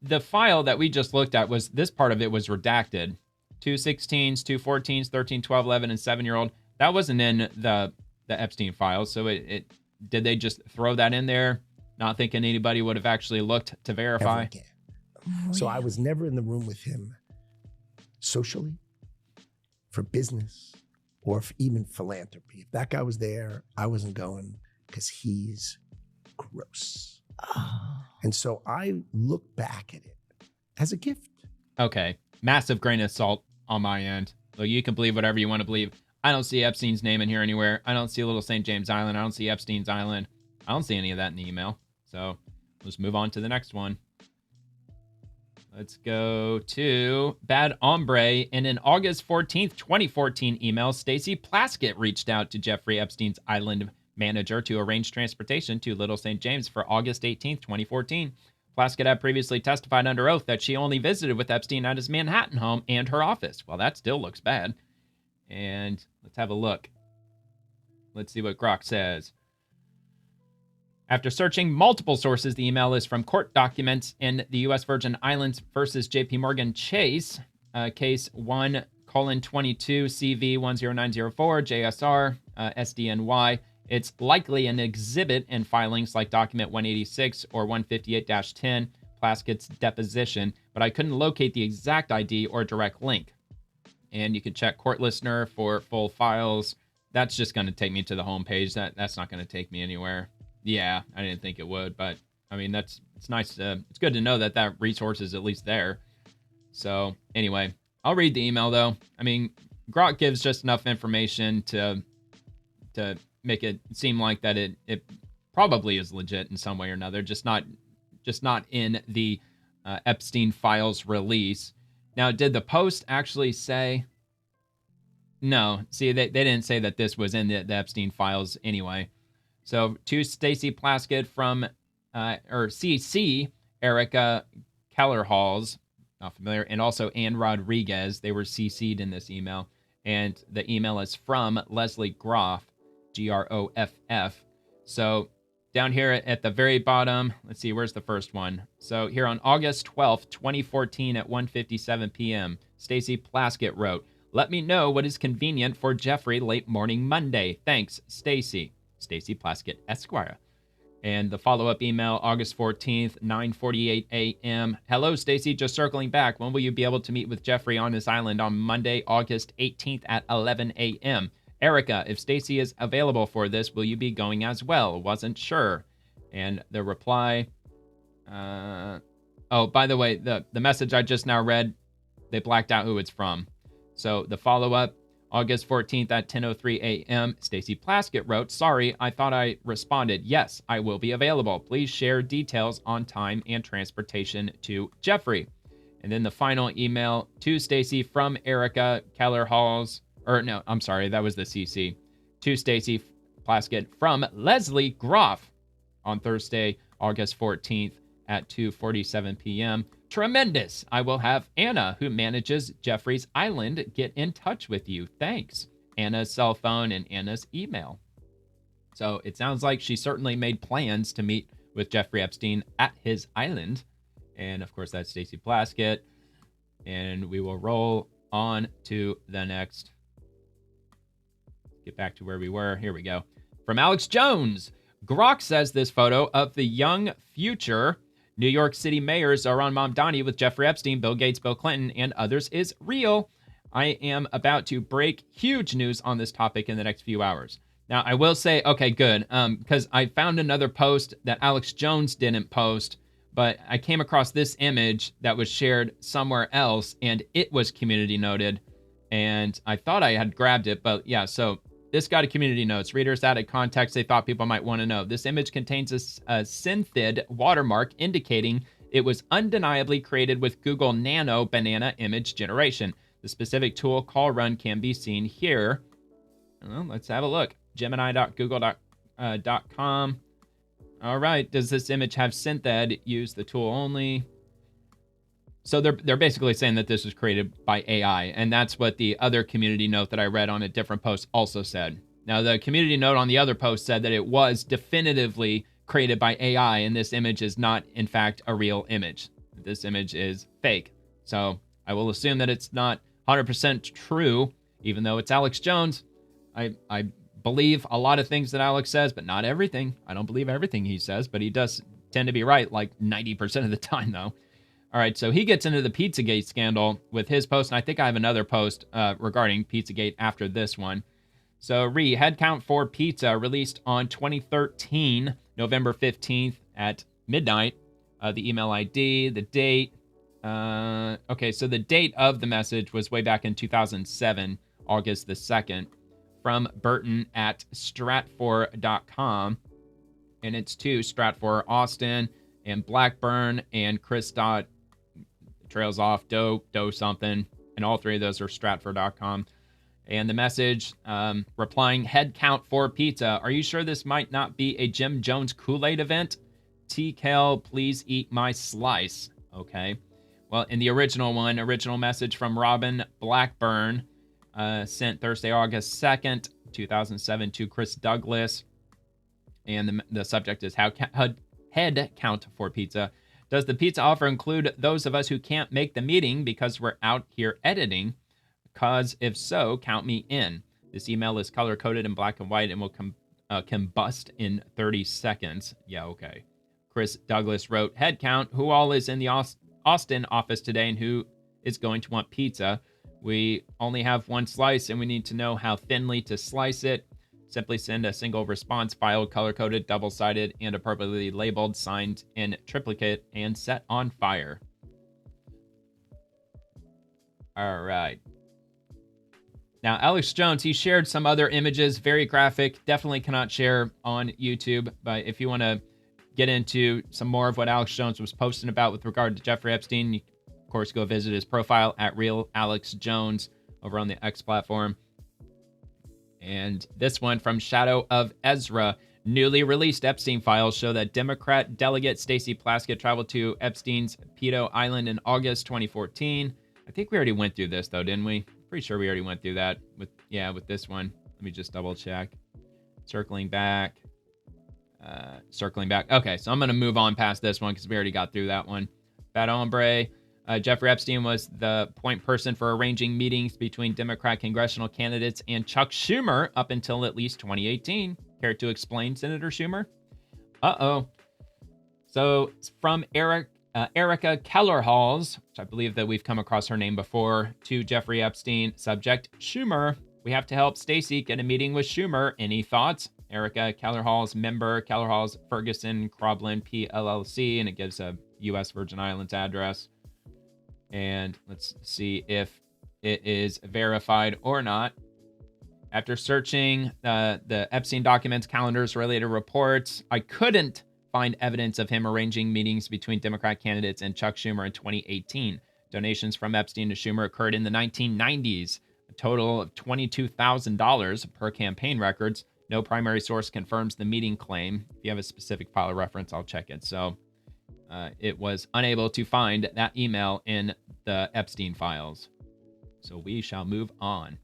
the file that we just looked at was, this part of it was redacted. 2 16s, 2 14s, 13, 12, 11, and 7-year-old. That wasn't in the Epstein files. So did they just throw that in there, not thinking anybody would have actually looked to verify? Never again. So I was never in the room with him socially, for business, or for even philanthropy. If that guy was there, I wasn't going because he's gross. And so I look back at it as a gift. Okay. Massive grain of salt on my end. Look, you can believe whatever you want to believe. I don't see Epstein's name in here anywhere. I don't see Little St. James Island. I don't see Epstein's Island. I don't see any of that in the email. So let's move on to the next one. Let's go to Bad Hombre. In an August 14th, 2014 email, Stacey Plaskett reached out to Jeffrey Epstein's island manager to arrange transportation to Little St. James for August 18th, 2014. Plaskett had previously testified under oath that she only visited with Epstein at his Manhattan home and her office. Well, that still looks bad. And let's have a look. Let's see what Grok says. After searching multiple sources, the email is from court documents in the U.S. Virgin Islands versus J.P. Morgan Chase, case 1:22 CV 10904 JSR SDNY. It's likely an exhibit in filings like document 186 or 158-10, Plaskett's deposition, but I couldn't locate the exact ID or direct link. And you can check Court Listener for full files. That's just going to take me to the homepage. That's not going to take me anywhere. Yeah, I didn't think it would, but I mean, it's nice. It's good to know that resource is at least there. So anyway, I'll read the email though. I mean, Grok gives just enough information to make it seem like that it probably is legit in some way or another, just not in the Epstein files release. Now, did the post actually say? No. See, they didn't say that this was in the Epstein files anyway. So to Stacey Plaskett from, or CC, Erica Kellerhalls, not familiar, and also Ann Rodriguez. They were CC'd in this email. And the email is from Leslie Groff, Groff. So down here at the very bottom, let's see, where's the first one? So here on August 12th, 2014 at 1:57 p.m., Stacey Plaskett wrote, "Let me know what is convenient for Jeffrey late morning Monday. Thanks, Stacey. Stacey Plaskett, Esquire." And the follow-up email, August 14th, 9:48 a.m. "Hello, Stacey. Just circling back. When will you be able to meet with Jeffrey on his island on Monday, August 18th at 11 a.m.? Erica, if Stacey is available for this, will you be going as well? Wasn't sure." And the reply, oh, by the way, the message I just now read, they blacked out who it's from. So the follow-up, August 14th at 10:03 a.m., Stacey Plaskett wrote, "Sorry, I thought I responded. Yes, I will be available. Please share details on time and transportation to Jeffrey." And then the final email to Stacey from Erica Kellerhalls, or no, I'm sorry, that was the CC, to Stacey Plaskett from Leslie Groff on Thursday, August 14th at 2:47 p.m. "Tremendous. I will have Anna, who manages Jeffrey's Island, get in touch with you. Thanks." Anna's cell phone and Anna's email. So it sounds like she certainly made plans to meet with Jeffrey Epstein at his island. And of course, that's Stacey Plaskett. And we will roll on to the next. Get back to where we were. Here we go. From Alex Jones. Grok says this photo of the young future New York City mayors Zohran Mamdani with Jeffrey Epstein, Bill Gates, Bill Clinton, and others is real. I am about to break huge news on this topic in the next few hours. Now, I will say, okay, good, because I found another post that Alex Jones didn't post, but I came across this image that was shared somewhere else, and it was community noted, and I thought I had grabbed it, but yeah, so this got a community notes. Readers added context they thought people might want to know. This image contains a synthid watermark indicating it was undeniably created with Google Nano Banana Image Generation. The specific tool call run can be seen here. Well, let's have a look. Gemini.google.com. All right. Does this image have synthed? Use the tool only. So they're basically saying that this was created by AI, and that's what the other community note that I read on a different post also said. Now, the community note on the other post said that it was definitively created by AI, and this image is not, in fact, a real image. This image is fake. So I will assume that it's not 100% true, even though it's Alex Jones. I believe a lot of things that Alex says, but not everything. I don't believe everything he says, but he does tend to be right like 90% of the time, though. All right, so he gets into the Pizzagate scandal with his post, and I think I have another post regarding Pizzagate after this one. So, head count for pizza released on 2013, November 15th at midnight. The email ID, the date. Okay, so the date of the message was way back in 2007, August the 2nd, from Burton at Stratfor.com. And it's to Stratfor, Austin, and Blackburn, and Chris Dot trails off, Doe something, and all three of those are Stratfor.com. And the message, replying, head count for pizza. Are you sure this might not be a Jim Jones Kool-Aid event? TKL, please eat my slice. Okay. Well, in the original message from Robin Blackburn, sent Thursday, August 2nd, 2007 to Chris Douglas. And the subject is head count for pizza. Does the pizza offer include those of us who can't make the meeting because we're out here editing? Because if so, count me in. This email is color-coded in black and white and will combust in 30 seconds. Yeah, okay. Chris Douglas wrote, head count, who all is in the Austin office today and who is going to want pizza? We only have one slice and we need to know how thinly to slice it. Simply send a single response file, color-coded, double-sided, and appropriately labeled, signed in triplicate, and set on fire. All right. Now, Alex Jones, he shared some other images, very graphic. Definitely cannot share on YouTube, but if you want to get into some more of what Alex Jones was posting about with regard to Jeffrey Epstein, you, of course, go visit his profile at Real Alex Jones over on the X platform. And this one from Shadow of Ezra. Newly released Epstein files show that Democrat delegate Stacey Plaskett traveled to Epstein's Pedo Island in August 2014. I think we already went through this, though, didn't we? Pretty sure we already went through that with this one. Let me just double check. Circling back. Okay, so I'm going to move on past this one because we already got through that one. Bad hombre. Jeffrey Epstein was the point person for arranging meetings between Democrat congressional candidates and Chuck Schumer up until at least 2018. Care to explain, Senator Schumer? Uh-oh. So from Erica Kellerhalls, which I believe that we've come across her name before, to Jeffrey Epstein. Subject, Schumer. We have to help Stacey get a meeting with Schumer. Any thoughts? Erica Kellerhalls, member, Kellerhalls, Ferguson, Croblin, PLLC, and it gives a U.S. Virgin Islands address. And let's see if it is verified or not. After searching the Epstein documents, calendars, related reports, I couldn't find evidence of him arranging meetings between Democrat candidates and Chuck Schumer in 2018. Donations from Epstein to Schumer occurred in the 1990s, a total of $22,000 per campaign records. No primary source confirms the meeting claim. If you have a specific file of reference, I'll check it. So it was unable to find that email in the Epstein files. So we shall move on.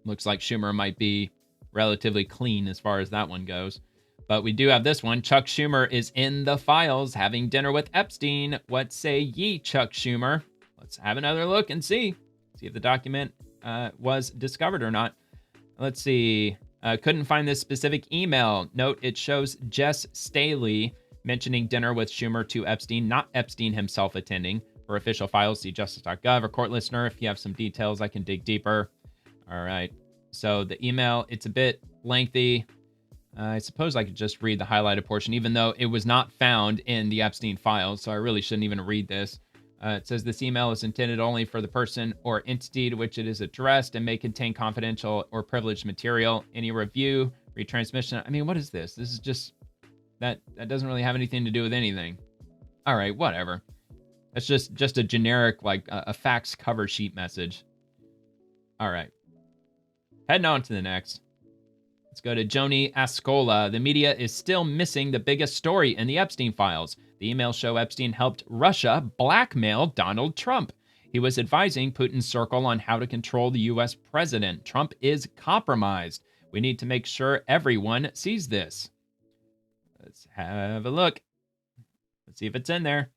Looks like Schumer might be relatively clean as far as that one goes. But we do have this one. Chuck Schumer is in the files having dinner with Epstein. What say ye, Chuck Schumer? Let's have another look and see if the document was discovered or not. Let's see. Couldn't find this specific email. Note, it shows Jess Staley mentioning dinner with Schumer to Epstein, not Epstein himself attending. For official files, see justice.gov. Or court listener, if you have some details, I can dig deeper. All right. So the email, it's a bit lengthy. I suppose I could just read the highlighted portion, even though it was not found in the Epstein files, so I really shouldn't even read this. It says this email is intended only for the person or entity to which it is addressed and may contain confidential or privileged material. Any review, retransmission. I mean, what is this? This is just, that doesn't really have anything to do with anything. All right, whatever. That's just a generic, like a fax cover sheet message. All right. Heading on to the next. Let's go to Joni Ascola. The media is still missing the biggest story in the Epstein files. The emails show Epstein helped Russia blackmail Donald Trump. He was advising Putin's circle on how to control the U.S. president. Trump is compromised. We need to make sure everyone sees this. Let's have a look. Let's see if it's in there.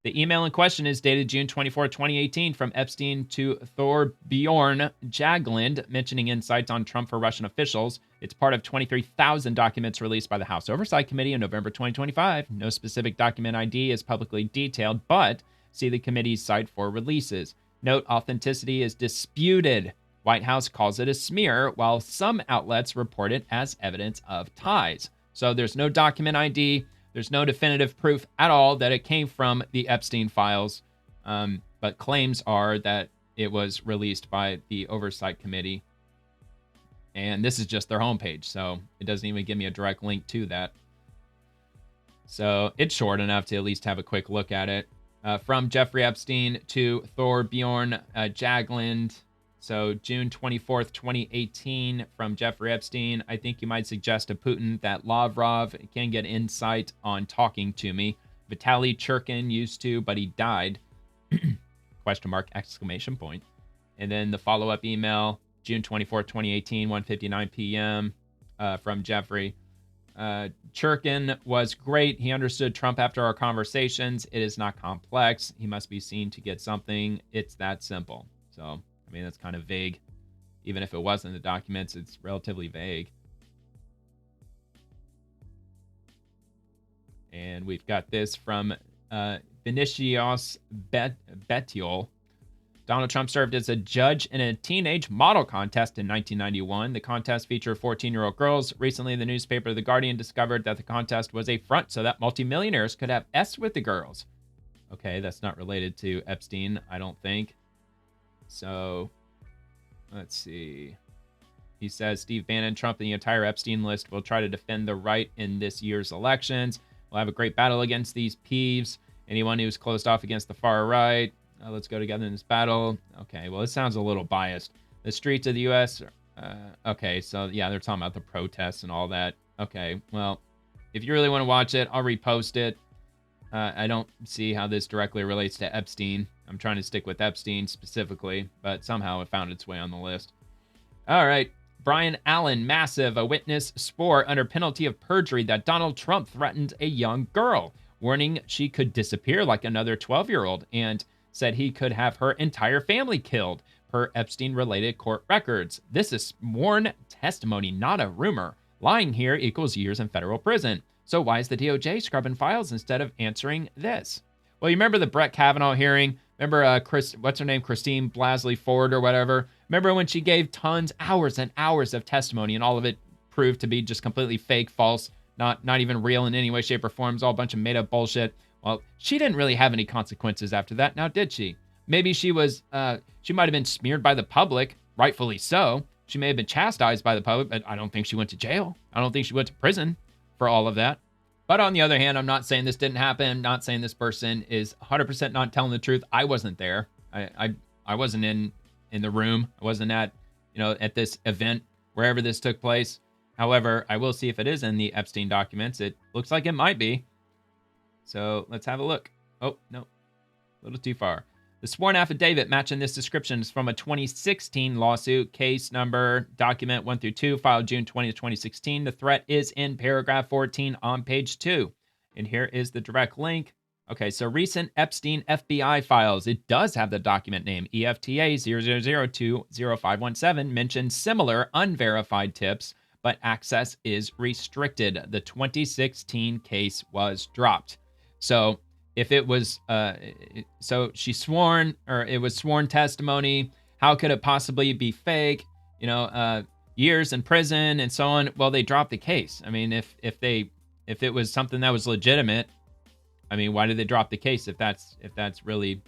The email in question is dated June 24, 2018, from Epstein to Thorbjorn Jagland, mentioning insights on Trump for Russian officials. It's part of 23,000 documents released by the House Oversight Committee in November 2025. No specific document ID is publicly detailed, but see the committee's site for releases. Note, authenticity is disputed. White House calls it a smear, while some outlets report it as evidence of ties. So there's no document ID. There's no definitive proof at all that it came from the Epstein files, but claims are that it was released by the Oversight Committee. And this is just their homepage, so it doesn't even give me a direct link to that. So it's short enough to at least have a quick look at it. From Jeffrey Epstein to Thorbjorn Jagland. So June 24th, 2018, from Jeffrey Epstein. I think you might suggest to Putin that Lavrov can get insight on talking to me. Vitaly Churkin used to, but he died. Question mark, exclamation point. And then the follow-up email, June 24th, 2018, 1:59 p.m. From Jeffrey. Churkin was great. He understood Trump after our conversations. It is not complex. He must be seen to get something. It's that simple. So, I mean, that's kind of vague. Even if it wasn't in the documents, it's relatively vague. And we've got this from Vinicius Betiol. Donald Trump served as a judge in a teenage model contest in 1991. The contest featured 14-year-old girls. Recently, the newspaper The Guardian discovered that the contest was a front so that multimillionaires could have S with the girls. Okay, that's not related to Epstein, I don't think. So, let's see. He says Steve Bannon, Trump, and the entire Epstein list will try to defend the right in this year's elections. We'll have a great battle against these peeves. Anyone who's closed off against the far right. Let's go together in this battle. Okay, well, it sounds a little biased. The streets of the U.S. Okay, so yeah, they're talking about the protests and all that. Okay, well, if you really want to watch it, I'll repost it. I don't see how this directly relates to Epstein. I'm trying to stick with Epstein specifically, but somehow it found its way on the list. All right. Brian Allen, massive. A witness swore under penalty of perjury that Donald Trump threatened a young girl, warning she could disappear like another 12-year-old, and said he could have her entire family killed, per Epstein-related court records. This is sworn testimony, not a rumor. Lying here equals years in federal prison. So why is the DOJ scrubbing files instead of answering this? Well, you remember the Brett Kavanaugh hearing? Remember what's her name? Christine Blasey Ford or whatever? Remember when she gave hours and hours of testimony, and all of it proved to be just completely fake, false, not even real in any way, shape, or form. It was all a bunch of made-up bullshit. Well, she didn't really have any consequences after that, now did she? Maybe she might have been smeared by the public, rightfully so. She may have been chastised by the public, but I don't think she went to jail. I don't think she went to prison for all of that. But on the other hand, I'm not saying this didn't happen, not saying this person is 100% not telling the truth. I wasn't there. I wasn't in the room. I wasn't at this event, wherever this took place. However, I will see if it is in the Epstein documents. It looks like it might be. So let's have a look. Oh, no, a little too far. The sworn affidavit matching this description is from a 2016 lawsuit, case number, document 1 through 2, filed June 20th, 2016. The threat is in paragraph 14 on page 2. And here is the direct link. Okay, so recent Epstein FBI files. It does have the document name, EFTA 00020517, mentions similar unverified tips, but access is restricted. The 2016 case was dropped. So if it was, so she's sworn, or it was sworn testimony, how could it possibly be fake? Years in prison and so on. Well, they dropped the case. I mean, if it was something that was legitimate, I mean, why did they drop the case if that's really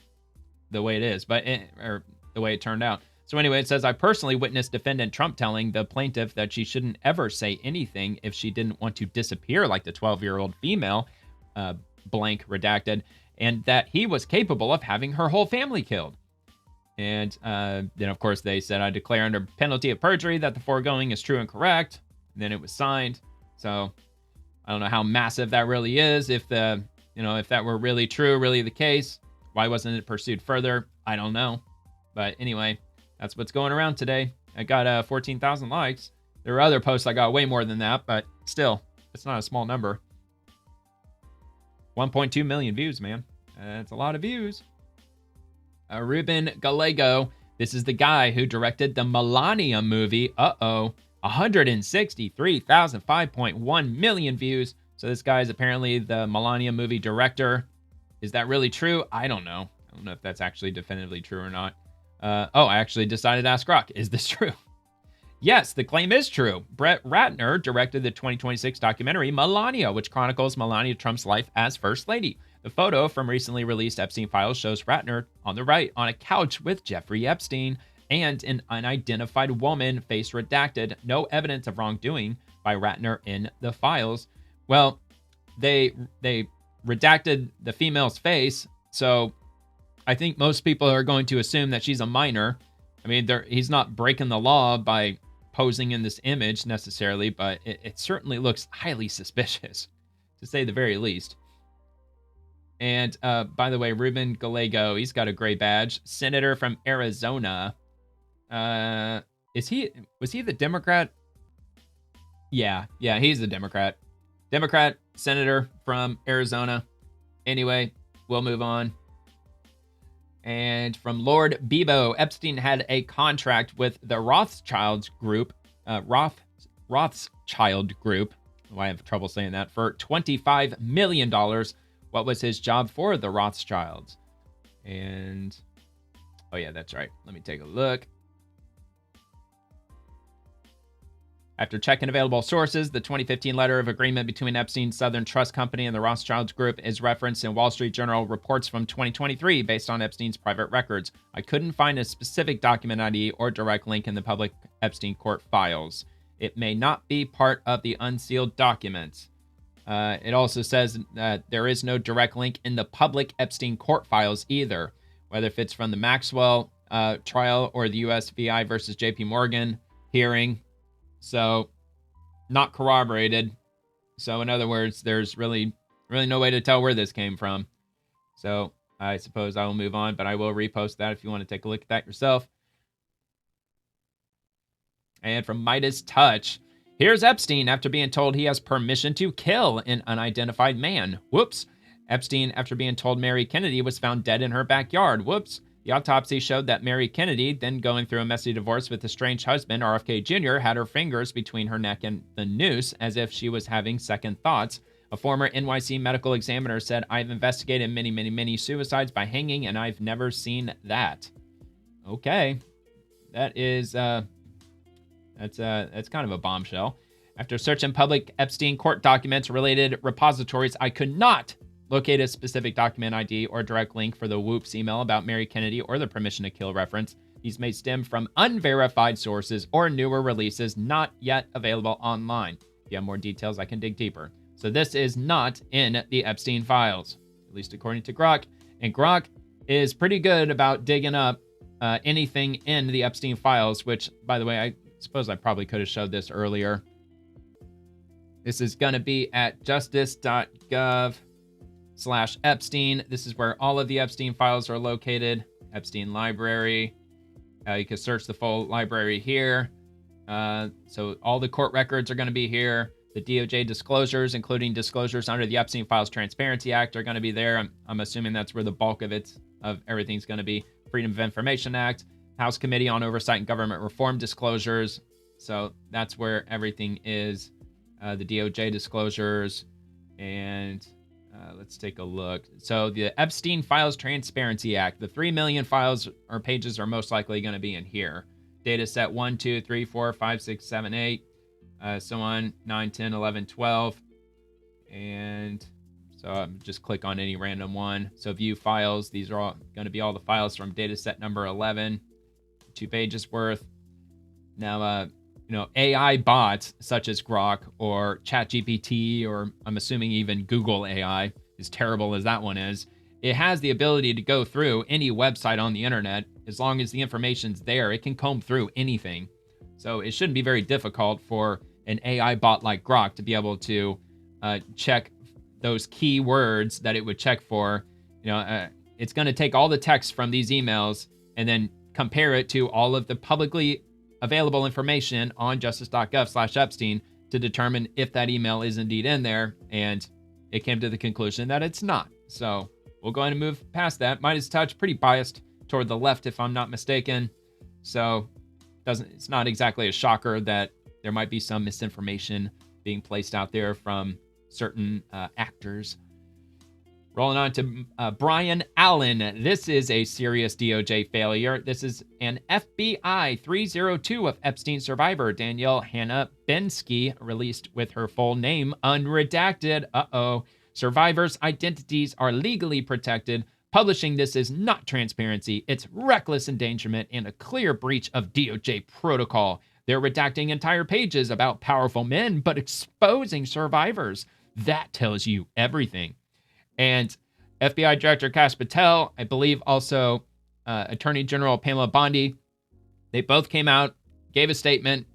the way it is, or the way it turned out? So anyway, it says, I personally witnessed defendant Trump telling the plaintiff that she shouldn't ever say anything if she didn't want to disappear like the 12-year-old female, blank redacted, and that he was capable of having her whole family killed. And then, of course, they said, I declare under penalty of perjury that the foregoing is true and correct. And then it was signed. So I don't know how massive that really is. If that were really true, really the case, why wasn't it pursued further? I don't know. But anyway, that's what's going around today. I got 14,000 likes. There were other posts I got way more than that, but still, it's not a small number. 1.2 million views, man. That's a lot of views. Ruben Gallego. This is the guy who directed the Melania movie. 163,000, 5.1 million views. So this guy is apparently the Melania movie director. Is that really true? I don't know. I don't know if that's actually definitively true or not. I actually decided to ask Rock. Is this true? Yes, the claim is true. Brett Ratner directed the 2026 documentary Melania, which chronicles Melania Trump's life as First Lady. The photo from recently released Epstein files shows Ratner on the right on a couch with Jeffrey Epstein and an unidentified woman, face redacted. No evidence of wrongdoing by Ratner in the files. Well, they redacted the female's face, so I think most people are going to assume that she's a minor. I mean, he's not breaking the law by posing in this image necessarily, but it certainly looks highly suspicious, to say the very least. And by the way, Ruben Gallego, he's got a gray badge. Senator from Arizona. Was he the Democrat? Yeah, he's the Democrat. Democrat senator from Arizona. Anyway, we'll move on. And from Lord Bebo, Epstein had a contract with the Rothschild Group. Rothschild Group. Oh, I have trouble saying that. For $25 million. What was his job for the Rothschilds? And, oh yeah, that's right. Let me take a look. After checking available sources, the 2015 letter of agreement between Epstein's Southern Trust Company and the Rothschild Group is referenced in Wall Street Journal reports from 2023 based on Epstein's private records. I couldn't find a specific document ID or direct link in the public Epstein court files. It may not be part of the unsealed documents. It also says that there is no direct link in the public Epstein court files either, whether if it's from the Maxwell trial or the USVI versus JP Morgan hearing. So not corroborated. So in other words, there's really no way to tell where this came from. So I suppose I will move on, but I will repost that if you want to take a look at that yourself. And from Midas Touch, here's Epstein after being told he has permission to kill an unidentified man. Whoops. Epstein, after being told Mary Kennedy was found dead in her backyard. Whoops. The autopsy showed that Mary Kennedy, then going through a messy divorce with a strange husband, RFK Jr., had her fingers between her neck and the noose as if she was having second thoughts. A former NYC medical examiner said, "I've investigated many suicides by hanging, and I've never seen that." Okay. That is, that's kind of a bombshell. After searching public Epstein court documents related repositories, I could not locate a specific document ID or direct link for the Whoops email about Mary Kennedy or the permission to kill reference. These may stem from unverified sources or newer releases not yet available online. If you have more details, I can dig deeper. So this is not in the Epstein files, at least according to Grok. And Grok is pretty good about digging up anything in the Epstein files, which, by the way, I suppose I probably could have showed this earlier. This is going to be at justice.gov/Epstein. This is where all of the Epstein files are located. Epstein library. You can search the full library here. So all the court records are going to be here. The DOJ disclosures, including disclosures under the Epstein Files Transparency Act, are going to be there. I'm assuming that's where the bulk of everything's going to be. Freedom of Information Act, House Committee on Oversight and Government Reform disclosures. So that's where everything is. The DOJ disclosures, and let's take a look. So the Epstein Files Transparency Act, the 3 million files or pages are most likely going to be in here. Data set 1, 2, 3, 4, 5, 6, 7, 8, so on, 9, 10, 11, 12. And so I'm just click on any random one. So view files, these are all going to be all the files from data set number 11, 2 pages worth. Now, AI bots such as Grok or ChatGPT, or I'm assuming even Google AI, as terrible as that one is, it has the ability to go through any website on the internet. As long as the information's there, it can comb through anything. So it shouldn't be very difficult for an AI bot like Grok to be able to check those key words that it would check for. It's going to take all the text from these emails and then compare it to all of the publicly available information on justice.gov/Epstein to determine if that email is indeed in there, and it came to the conclusion that it's not. So we'll go ahead and move past that. Midas Touch, pretty biased toward the left if I'm not mistaken. So it's not exactly a shocker that there might be some misinformation being placed out there from certain actors. Rolling on to Brian Allen. This is a serious DOJ failure. This is an FBI 302 of Epstein survivor Danielle Hannah Bensky, released with her full name unredacted. Survivors' identities are legally protected. Publishing this is not transparency. It's reckless endangerment and a clear breach of DOJ protocol. They're redacting entire pages about powerful men, but exposing survivors. That tells you everything. And FBI Director Kash Patel, I believe also Attorney General Pamela Bondi, they both came out, gave a statement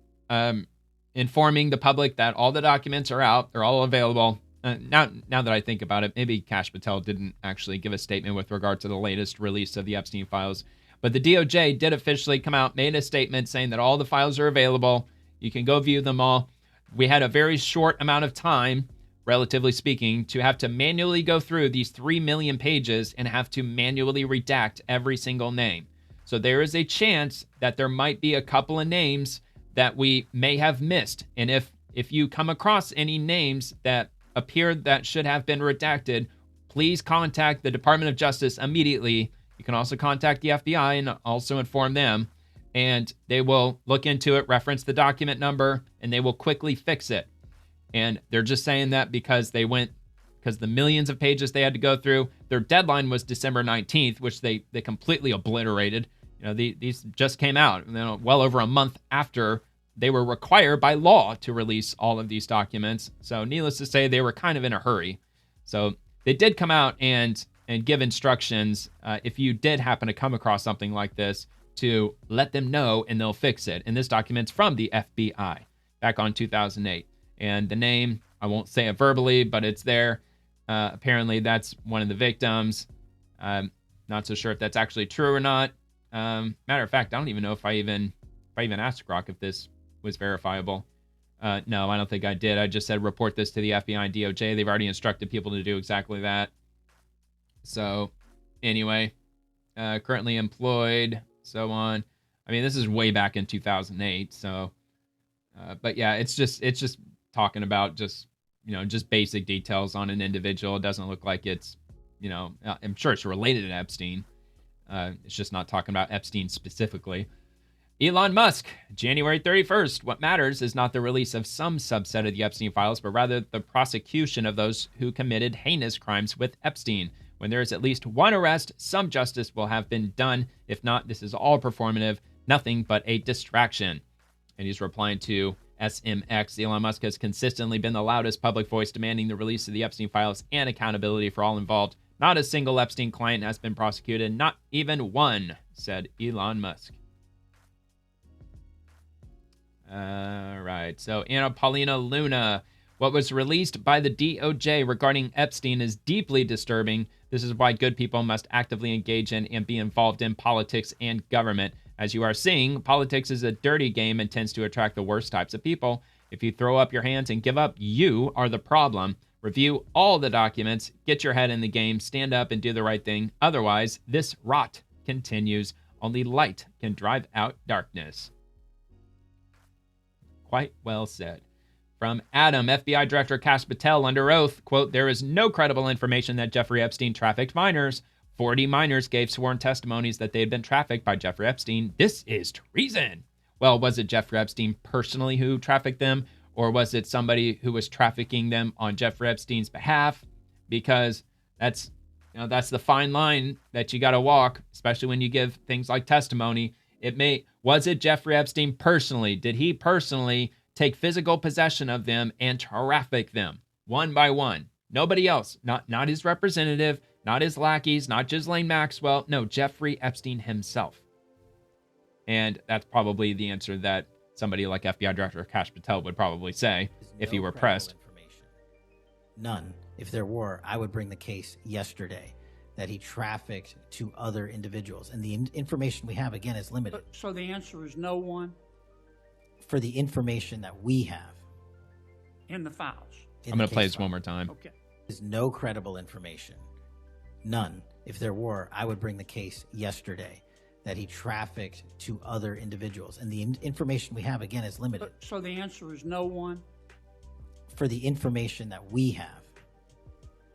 informing the public that all the documents are out, they're all available. Now that I think about it, maybe Kash Patel didn't actually give a statement with regard to the latest release of the Epstein files. But the DOJ did officially come out, made a statement saying that all the files are available. You can go view them all. We had a very short amount of time, relatively speaking, to have to manually go through these 3 million pages and have to manually redact every single name. So there is a chance that there might be a couple of names that we may have missed. And if you come across any names that appear that should have been redacted, please contact the Department of Justice immediately. You can also contact the FBI and also inform them, and they will look into it, reference the document number, and they will quickly fix it. And they're just saying that because the millions of pages they had to go through, their deadline was December 19th, which they completely obliterated. These just came out, well over a month after they were required by law to release all of these documents. So needless to say, they were kind of in a hurry. So they did come out and give instructions if you did happen to come across something like this to let them know and they'll fix it. And this document's from the FBI back on 2008. And the name, I won't say it verbally, but it's there. Apparently, that's one of the victims. Not so sure if that's actually true or not. Matter of fact, I don't even know if I even asked Grok if this was verifiable. No, I don't think I did. I just said report this to the FBI and DOJ. They've already instructed people to do exactly that. So, anyway, currently employed, so on. I mean, this is way back in 2008. So, but yeah, it's just talking about just basic details on an individual. It doesn't look like it's, I'm sure it's related to Epstein. It's just not talking about Epstein specifically. Elon Musk, January 31st. What matters is not the release of some subset of the Epstein files, but rather the prosecution of those who committed heinous crimes with Epstein. When there is at least one arrest, some justice will have been done. If not, this is all performative, nothing but a distraction. And he's replying to SMX. Elon Musk has consistently been the loudest public voice demanding the release of the Epstein files and accountability for all involved. Not a single Epstein client has been prosecuted, not even one, said Elon Musk. All right. So Anna Paulina Luna, what was released by the DOJ regarding Epstein is deeply disturbing. This is why good people must actively engage in and be involved in politics and government. As you are seeing, politics is a dirty game and tends to attract the worst types of people. If you throw up your hands and give up, you are the problem. Review all the documents, get your head in the game, stand up and do the right thing. Otherwise, this rot continues. Only light can drive out darkness. Quite well said. From Adam, FBI Director Kash Patel under oath, quote, there is no credible information that Jeffrey Epstein trafficked minors. 40 minors gave sworn testimonies that they had been trafficked by Jeffrey Epstein. This is treason. Well, was it Jeffrey Epstein personally who trafficked them? Or was it somebody who was trafficking them on Jeffrey Epstein's behalf? Because that's the fine line that you got to walk, especially when you give things like testimony. Was it Jeffrey Epstein personally? Did he personally take physical possession of them and traffic them one by one? Nobody else, not his representative, not his lackeys, not Ghislaine Maxwell. No, Jeffrey Epstein himself. And that's probably the answer that somebody like FBI Director Kash Patel would probably say if he were pressed. None. If there were, I would bring the case yesterday that he trafficked to other individuals. And the information we have, again, is limited. So the answer is no one? For the information that we have. In the files? I'm going to play this one more time. Okay. There's no credible information. None. If there were, I would bring the case yesterday that he trafficked to other individuals. And the information we have, again, is limited. So the answer is no one? For the information that we have.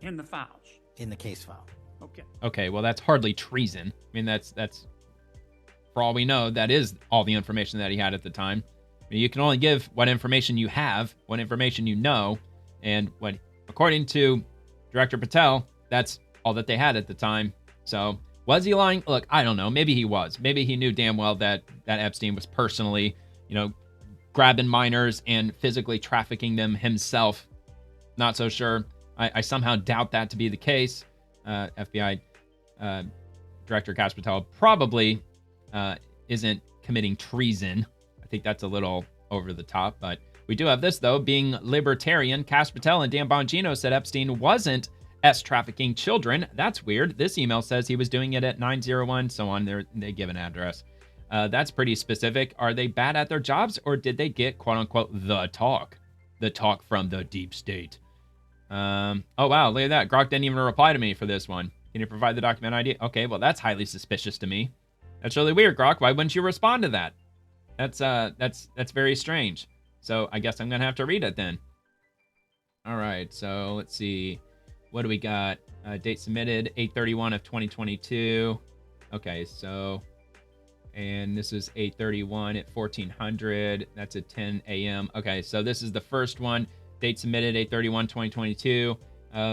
In the files? In the case file. Okay. Okay, well, that's hardly treason. I mean, that's for all we know, that is all the information that he had at the time. I mean, you can only give what information you have, what information you know, and what, according to Director Patel, that's all that they had at the time. So, was he lying? Look, I don't know. Maybe he was. Maybe he knew damn well that Epstein was personally, grabbing minors and physically trafficking them himself. Not so sure. I somehow doubt that to be the case. FBI Director Kash Patel probably isn't committing treason. I think that's a little over the top, but we do have this, though. Being libertarian, Kash Patel and Dan Bongino said Epstein wasn't trafficking children. That's weird. This email says he was doing it at 901, so on. They give an address. That's pretty specific. Are they bad at their jobs, or did they get, quote-unquote, the talk from the deep state? Oh, wow, look at that. Grok didn't even reply to me for this one. Can you provide the document ID? Okay, well, that's highly suspicious to me. That's really weird, Grok. Why wouldn't you respond to that? That's very strange. So I guess I'm going to have to read it then. All right, so let's see. What do we got? Date submitted, 8/31 of 2022. Okay, so, and this is 8/31 at 1400. That's at 10 a.m. Okay, so this is the first one. Date submitted, 8/31, 2022.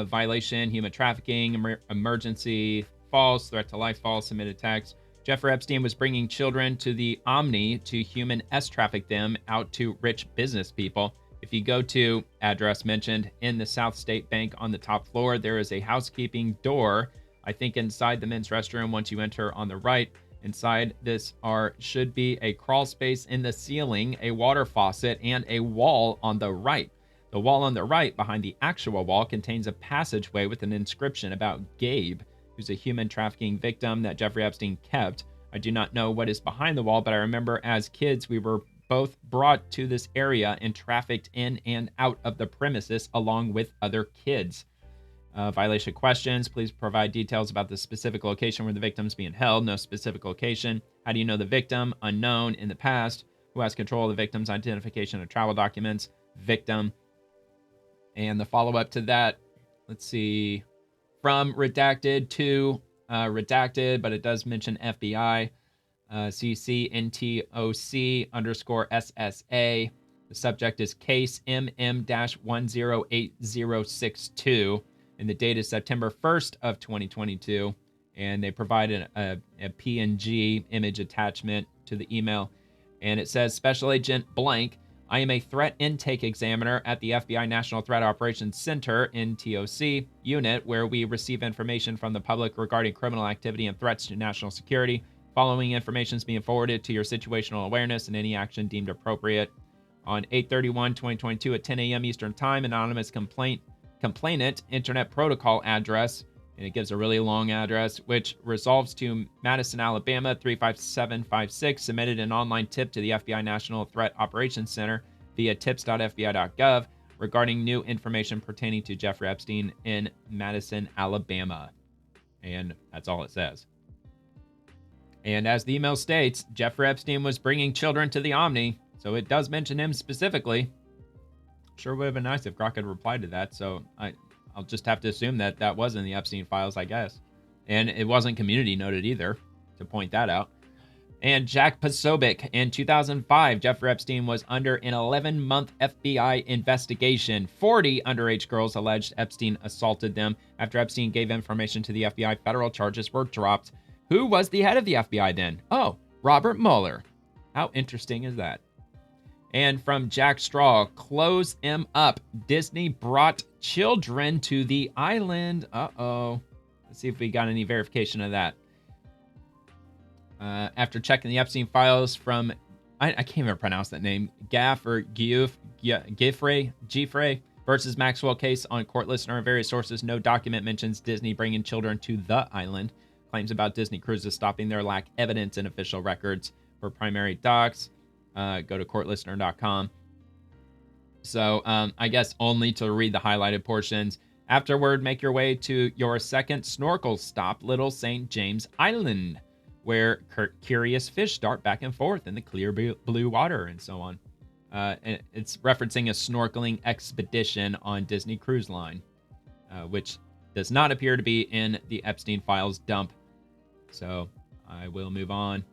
Violation, human trafficking, emergency, false, threat to life, false, submitted text. Jeffrey Epstein was bringing children to the Omni to human traffic them out to rich business people. If you go to address mentioned in the South State Bank on the top floor, there is a housekeeping door, I think inside the men's restroom once you enter on the right. Inside this should be a crawl space in the ceiling, a water faucet, and a wall on the right. The wall on the right, behind the actual wall, contains a passageway with an inscription about Gabe, who's a human trafficking victim that Jeffrey Epstein kept. I do not know what is behind the wall, but I remember as kids we were both brought to this area and trafficked in and out of the premises along with other kids. Violation questions. Please provide details about the specific location where the victim's being held. No specific location. How do you know the victim? Unknown. In the past. Who has control of the victim's identification of travel documents? Victim. And the follow-up to that, let's see, from redacted to redacted, but it does mention FBI, CCNTOC_SSA. The subject is case MM-108062, and the date is September 1st of 2022. And they provided a PNG image attachment to the email, and it says, Special Agent blank, I am a threat intake examiner at the FBI National Threat Operations Center, NTOC, unit where we receive information from the public regarding criminal activity and threats to national security. Following information is being forwarded to your situational awareness and any action deemed appropriate. On 8/31/2022 at 10 a.m. Eastern Time, anonymous complainant internet protocol address, and it gives a really long address, which resolves to Madison, Alabama 35756, submitted an online tip to the FBI National Threat Operations Center via tips.fbi.gov regarding new information pertaining to Jeffrey Epstein in Madison, Alabama. And that's all it says. And as the email states, Jeffrey Epstein was bringing children to the Omni, so it does mention him specifically. Sure would have been nice if Grok had replied to that, so I'll just have to assume that that was in the Epstein files, I guess. And it wasn't community noted either, to point that out. And Jack Posobiec. In 2005, Jeffrey Epstein was under an 11-month FBI investigation. 40 underage girls alleged Epstein assaulted them. After Epstein gave information to the FBI, federal charges were dropped. Who was the head of the FBI then? Oh, Robert Mueller. How interesting is that? And from Jack Straw, close them up. Disney brought children to the island. Uh-oh. Let's see if we got any verification of that. After checking the Epstein files from, I can't even pronounce that name, Giffrey versus Maxwell case on court listener and various sources, no document mentions Disney bringing children to the island. Claims about Disney cruises stopping there lack evidence in official records. For primary docs, go to courtlistener.com. So I guess only to read the highlighted portions. Afterward, make your way to your second snorkel stop, Little St. James Island, where curious fish dart back and forth in the clear blue water and so on. And it's referencing a snorkeling expedition on Disney Cruise Line, which does not appear to be in the Epstein files dump. So I will move on.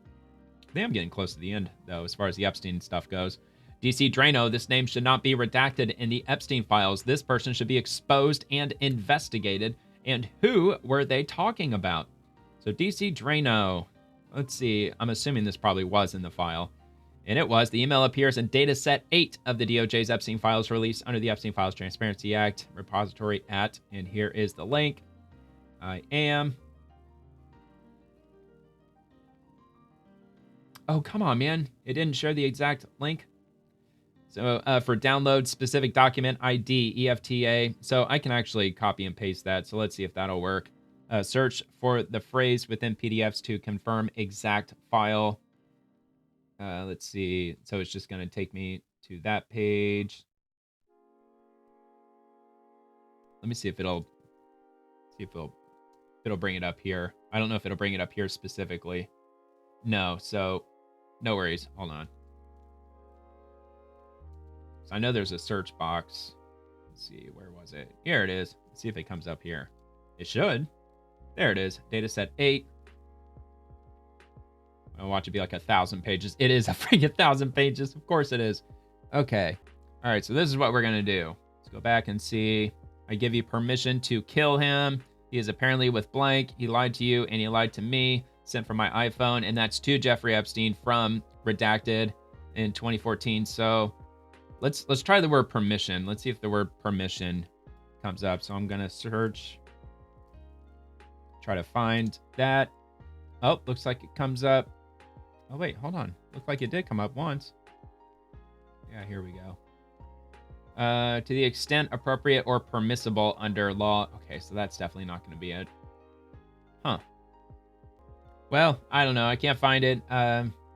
I think I'm getting close to the end, though, as far as the Epstein stuff goes. DC Drano, this name should not be redacted in the Epstein files. This person should be exposed and investigated. And who were they talking about? So DC Drano, let's see. I'm assuming this probably was in the file. And it was. The email appears in dataset 8 of the DOJ's Epstein files released under the Epstein Files Transparency Act, repository at, and here is the link. I am. Oh, come on, man. It didn't share the exact link. So for download specific document ID, EFTA. So I can actually copy and paste that. So let's see if that'll work. Search for the phrase within PDFs to confirm exact file. Let's see. So it's just going to take me to that page. Let me see if it'll bring it up here. I don't know if it'll bring it up here specifically. No, so no worries. Hold on. So I know there's a search box. Let's see, where was it? Here it is. Let's see if it comes up here. It should. There it is. Dataset 8. I'll watch it be like 1,000 pages. It is a freaking 1,000 pages. Of course it is. Okay. All right, so this is what we're going to do. Let's go back and see. I give you permission to kill him. He is apparently with blank. He lied to you and he lied to me. sent from my iPhone, and that's to Jeffrey Epstein from Redacted in 2014. So let's try the word permission. Let's see if the word permission comes up. So I'm gonna search, try to find that. Oh, looks like it comes up. Oh wait, hold on. Looks like it did come up once. Yeah, here we go. To the extent appropriate or permissible under law. Okay, so that's definitely not going to be it. Huh. Well, I don't know. I can't find it.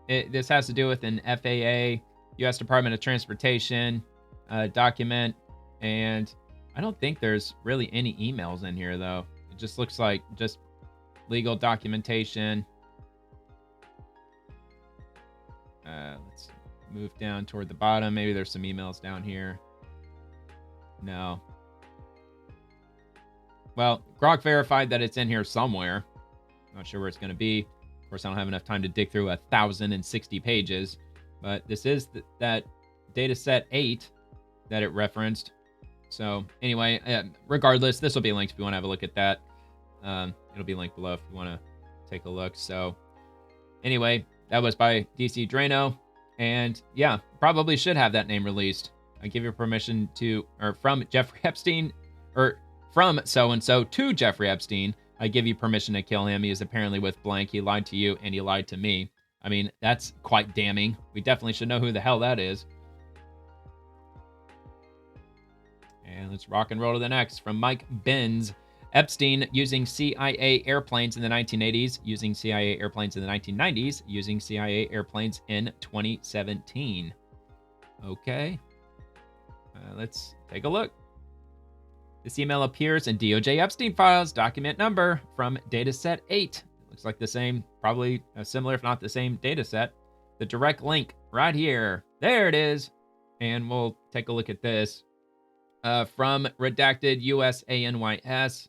This has to do with an FAA, U.S. Department of Transportation document, and I don't think there's really any emails in here, though. It just looks like just legal documentation. Let's move down toward the bottom. Maybe there's some emails down here. No. Well, Grok verified that it's in here somewhere. Not sure where it's going to be. Of course, I don't have enough time to dig through 1,060 pages, but this is that data set 8 that it referenced. So anyway, regardless, this will be linked if you want to have a look at that. It'll be linked below if you want to take a look. So anyway, that was by DC Drano. And yeah, probably should have that name released. I give you permission to, or from Jeffrey Epstein, or from so-and-so to Jeffrey Epstein. I give you permission to kill him. He is apparently with blank. He lied to you and he lied to me. I mean, that's quite damning. We definitely should know who the hell that is. And let's rock and roll to the next from Mike Benz. Epstein using CIA airplanes in the 1980s, using CIA airplanes in the 1990s, using CIA airplanes in 2017. Okay. Let's take a look. This email appears in DOJ Epstein files, document number from dataset 8. Looks like the same, probably similar, if not the same dataset. The direct link right here. There it is. And we'll take a look at this. From redacted USANYS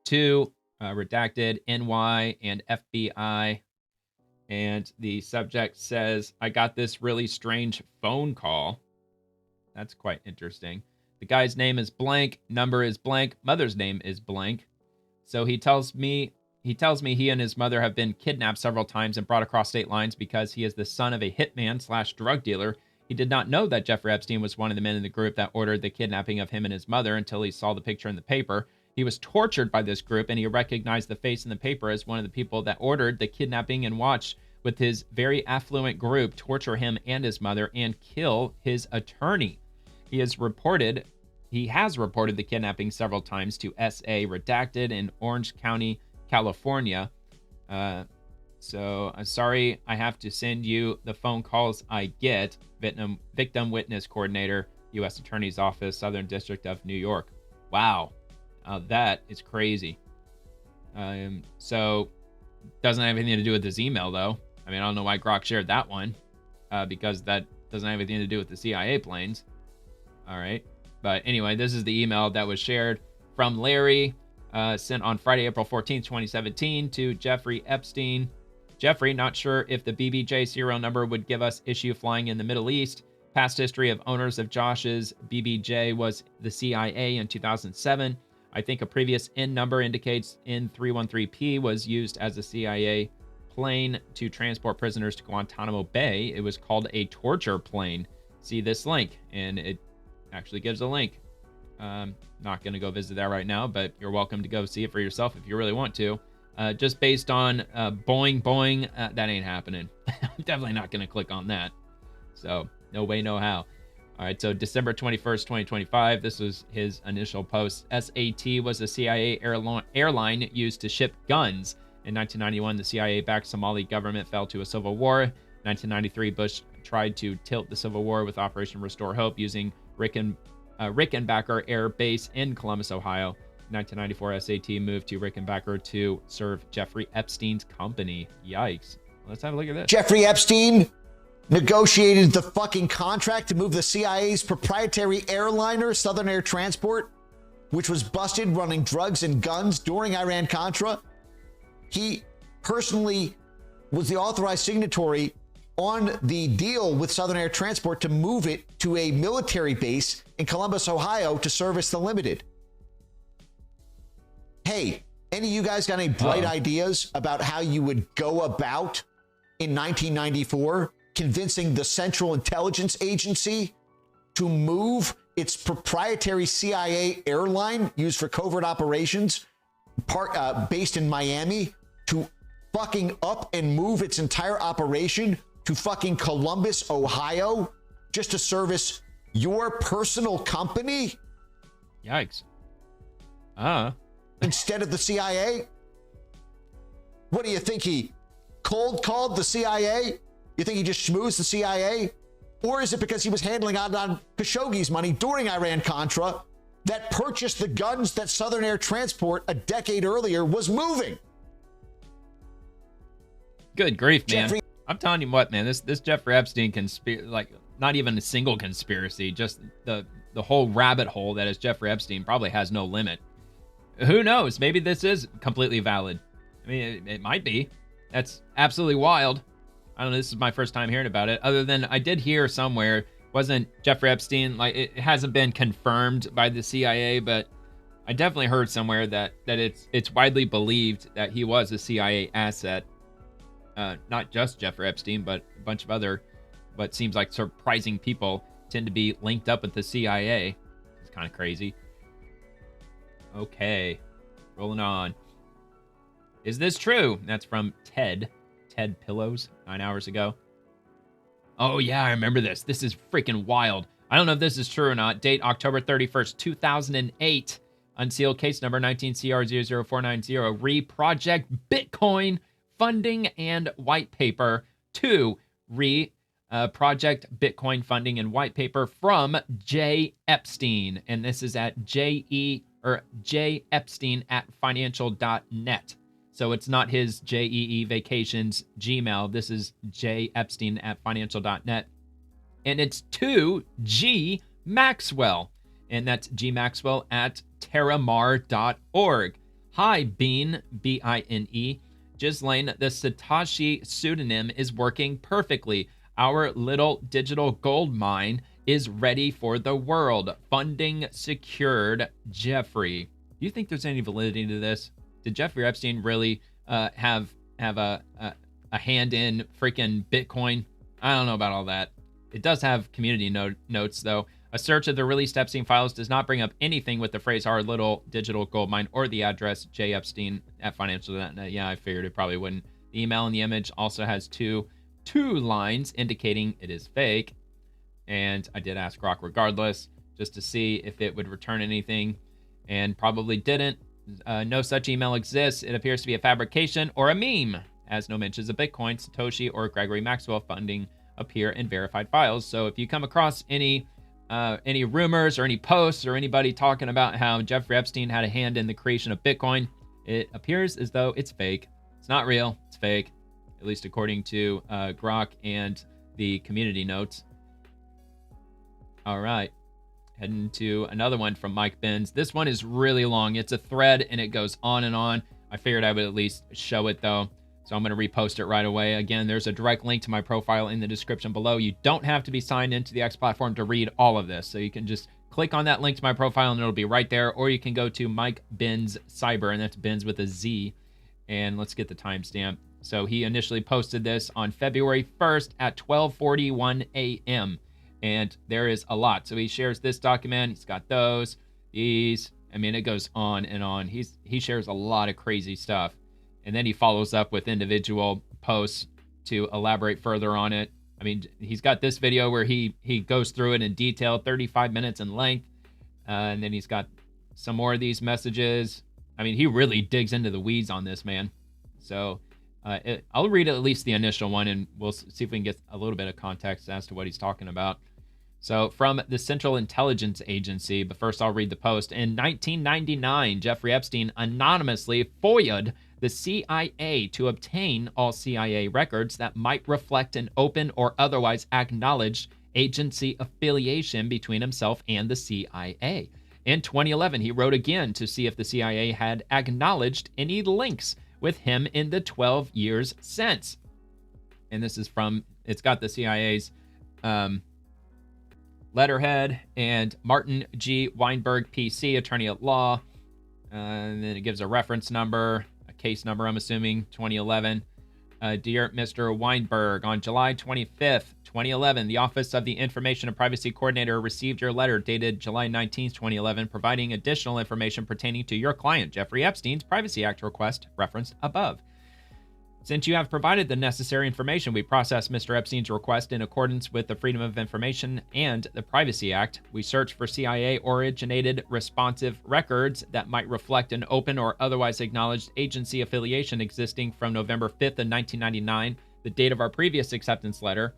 to redacted NY and FBI. And the subject says, I got this really strange phone call. That's quite interesting. The guy's name is blank, number is blank, mother's name is blank. So he tells me he and his mother have been kidnapped several times and brought across state lines because he is the son of a hitman / drug dealer. He did not know that Jeffrey Epstein was one of the men in the group that ordered the kidnapping of him and his mother until he saw the picture in the paper. He was tortured by this group, and he recognized the face in the paper as one of the people that ordered the kidnapping and watched with his very affluent group torture him and his mother and kill his attorney. He has reported the kidnapping several times to SA Redacted in Orange County, California. So I'm sorry I have to send you the phone calls I get. Victim Witness Coordinator, U.S. Attorney's Office, Southern District of New York. Wow. That is crazy. So doesn't have anything to do with this email, though. I mean, I don't know why Grok shared that one, because that doesn't have anything to do with the CIA planes. All right. But anyway, this is the email that was shared from Larry, sent on Friday, April 14th, 2017 to Jeffrey Epstein. Jeffrey, not sure if the BBJ serial number would give us issue flying in the Middle East. Past history of owners of Josh's BBJ was the CIA in 2007. I think a previous N number indicates N313P was used as a CIA plane to transport prisoners to Guantanamo Bay. It was called a torture plane. See this link, and it actually gives a link. Not going to go visit that right now, but you're welcome to go see it for yourself if you really want to. Just based on boing, that ain't happening. I'm definitely not going to click on that. So no way, no how. All right, so December 21st, 2025, this was his initial post. SAT was a CIA airline used to ship guns. In 1991, the CIA-backed Somali government fell to a civil war. 1993, Bush tried to tilt the civil war with Operation Restore Hope using Rickenbacker Air Base in Columbus, Ohio. 1994, SAT moved to Rickenbacker to serve Jeffrey Epstein's company. Yikes. Let's have a look at this. Jeffrey Epstein negotiated the fucking contract to move the CIA's proprietary airliner, Southern Air Transport, which was busted running drugs and guns during Iran-Contra. He personally was the authorized signatory on the deal with Southern Air Transport to move it to a military base in Columbus, Ohio to service the limited. Hey, Any of you guys got any bright ideas about how you would go about in 1994 convincing the Central Intelligence Agency to move its proprietary CIA airline used for covert operations based in Miami to fucking up and move its entire operation to fucking Columbus, Ohio, just to service your personal company? Yikes. Instead of the CIA? What do you think, he cold called the CIA? You think he just schmoozed the CIA? Or is it because he was handling out on Khashoggi's money during Iran-Contra that purchased the guns that Southern Air Transport a decade earlier was moving? Good grief, man. Jeffrey- I'm telling you what, man, this Jeffrey Epstein like not even a single conspiracy, just the whole rabbit hole that is Jeffrey Epstein probably has no limit. Who knows? Maybe this is completely valid. I mean, it might be. That's absolutely wild. I don't know. This is my first time hearing about it. Other than I did hear somewhere, wasn't Jeffrey Epstein, like, it hasn't been confirmed by the CIA, but I definitely heard somewhere that it's widely believed that he was a CIA asset. Not just Jeffrey Epstein, but a bunch of other, what seems like surprising people tend to be linked up with the CIA. It's kind of crazy. Okay, rolling on. Is this true? That's from Ted Pillows, 9 hours ago. Oh yeah, I remember this. This is freaking wild. I don't know if this is true or not. Date October 31st, 2008. Unsealed case number 19CR00490. Re-project Bitcoin funding and white paper. 2. Project Bitcoin funding and white paper from J. Epstein. And this is at jepstein@financial.net. So it's not his JEE Vacations Gmail. This is jepstein@financial.net. And it's to G. Maxwell. And that's gmaxwell@terramar.org. Hi, Bean, B-I-N-E. Ghislaine, the Satoshi pseudonym is working perfectly. Our little digital gold mine is ready for the world. Funding secured, Jeffrey. Do you think there's any validity to this? Did Jeffrey Epstein really have a hand in freaking Bitcoin? I don't know about all that. It does have community notes, though. A search of the released Epstein files does not bring up anything with the phrase "our little digital gold mine" or the address jepstein@financial.net. Yeah, I figured it probably wouldn't. The email and the image also has two lines indicating it is fake. And I did ask Grok regardless, just to see if it would return anything, and probably didn't. No such email exists. It appears to be a fabrication or a meme, as no mentions of Bitcoin, Satoshi, or Gregory Maxwell funding appear in verified files. So if you come across any rumors or any posts or anybody talking about how Jeffrey Epstein had a hand in the creation of Bitcoin, it appears as though it's fake. It's not real. It's fake, at least according to Grok and the community notes. All right. Heading to another one from Mike Benz. This one is really long. It's a thread and it goes on and on. I figured I would at least show it though. So I'm going to repost it right away. Again, there's a direct link to my profile in the description below. You don't have to be signed into the X platform to read all of this. So you can just click on that link to my profile and it'll be right there. Or you can go to Mike Benz Cyber, and that's Benz with a Z. And let's get the timestamp. So he initially posted this on February 1st at 12:41 a.m. And there is a lot. So he shares this document. He's got these. I mean, it goes on and on. He shares a lot of crazy stuff. And then he follows up with individual posts to elaborate further on it. I mean, he's got this video where he goes through it in detail, 35 minutes in length. And then he's got some more of these messages. I mean, he really digs into the weeds on this, man. So I'll read at least the initial one, and we'll see if we can get a little bit of context as to what he's talking about. So from the Central Intelligence Agency, but first I'll read the post. In 1999, Jeffrey Epstein anonymously FOIA'd the CIA to obtain all CIA records that might reflect an open or otherwise acknowledged agency affiliation between himself and the CIA. In 2011, he wrote again to see if the CIA had acknowledged any links with him in the 12 years since. And this is from, it's got the CIA's letterhead, and Martin G. Weinberg, PC, attorney at law. And then it gives a reference number, a case number, I'm assuming, 2011. Dear Mr. Weinberg, on July 25th, 2011, the Office of the Information and Privacy Coordinator received your letter dated July 19th, 2011, providing additional information pertaining to your client, Jeffrey Epstein's Privacy Act request referenced above. Since you have provided the necessary information, we process Mr. Epstein's request in accordance with the Freedom of Information and the Privacy Act. We search for CIA-originated responsive records that might reflect an open or otherwise acknowledged agency affiliation existing from November 5th of 1999, the date of our previous acceptance letter,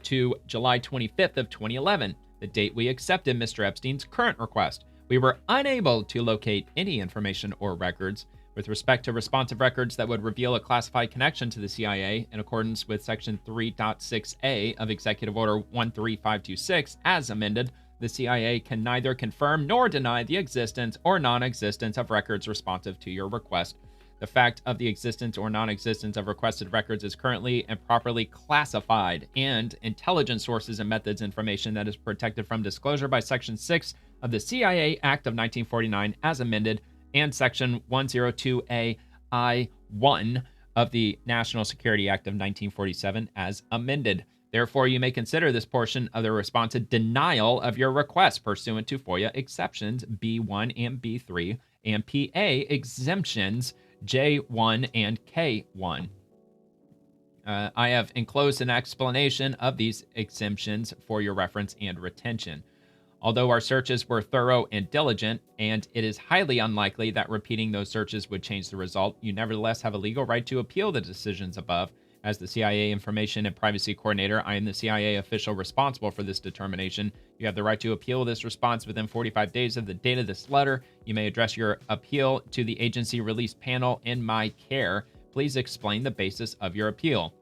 to July 25th of 2011, the date we accepted Mr. Epstein's current request. We were unable to locate any information or records with respect to responsive records that would reveal a classified connection to the CIA in accordance with Section 3.6a of Executive Order 13526, as amended. The CIA can neither confirm nor deny the existence or non-existence of records responsive to your request. The fact of the existence or non-existence of requested records is currently and properly classified, and intelligence sources and methods information that is protected from disclosure by Section 6 of the CIA Act of 1949, as amended, and Section 102A I-1 of the National Security Act of 1947 as amended. Therefore, you may consider this portion of the response a denial of your request pursuant to FOIA exceptions B1 and B3 and PA exemptions J1 and K1. I have enclosed an explanation of these exemptions for your reference and retention. Although our searches were thorough and diligent, and it is highly unlikely that repeating those searches would change the result, you nevertheless have a legal right to appeal the decisions above. As the CIA Information and Privacy Coordinator, I am the CIA official responsible for this determination. You have the right to appeal this response within 45 days of the date of this letter. You may address your appeal to the agency release panel in my care. Please explain the basis of your appeal.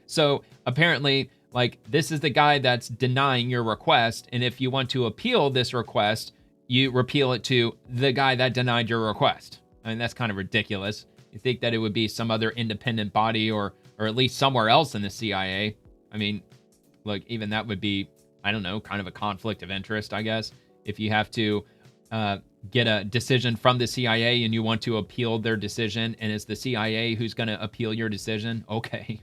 So apparently, like, this is the guy that's denying your request, and if you want to appeal this request, you repeal it to the guy that denied your request. I mean, that's kind of ridiculous. You think that it would be some other independent body or at least somewhere else in the CIA. I mean, look, even that would be, I don't know, kind of a conflict of interest, I guess. If you have to get a decision from the CIA and you want to appeal their decision, and it's the CIA who's going to appeal your decision, okay.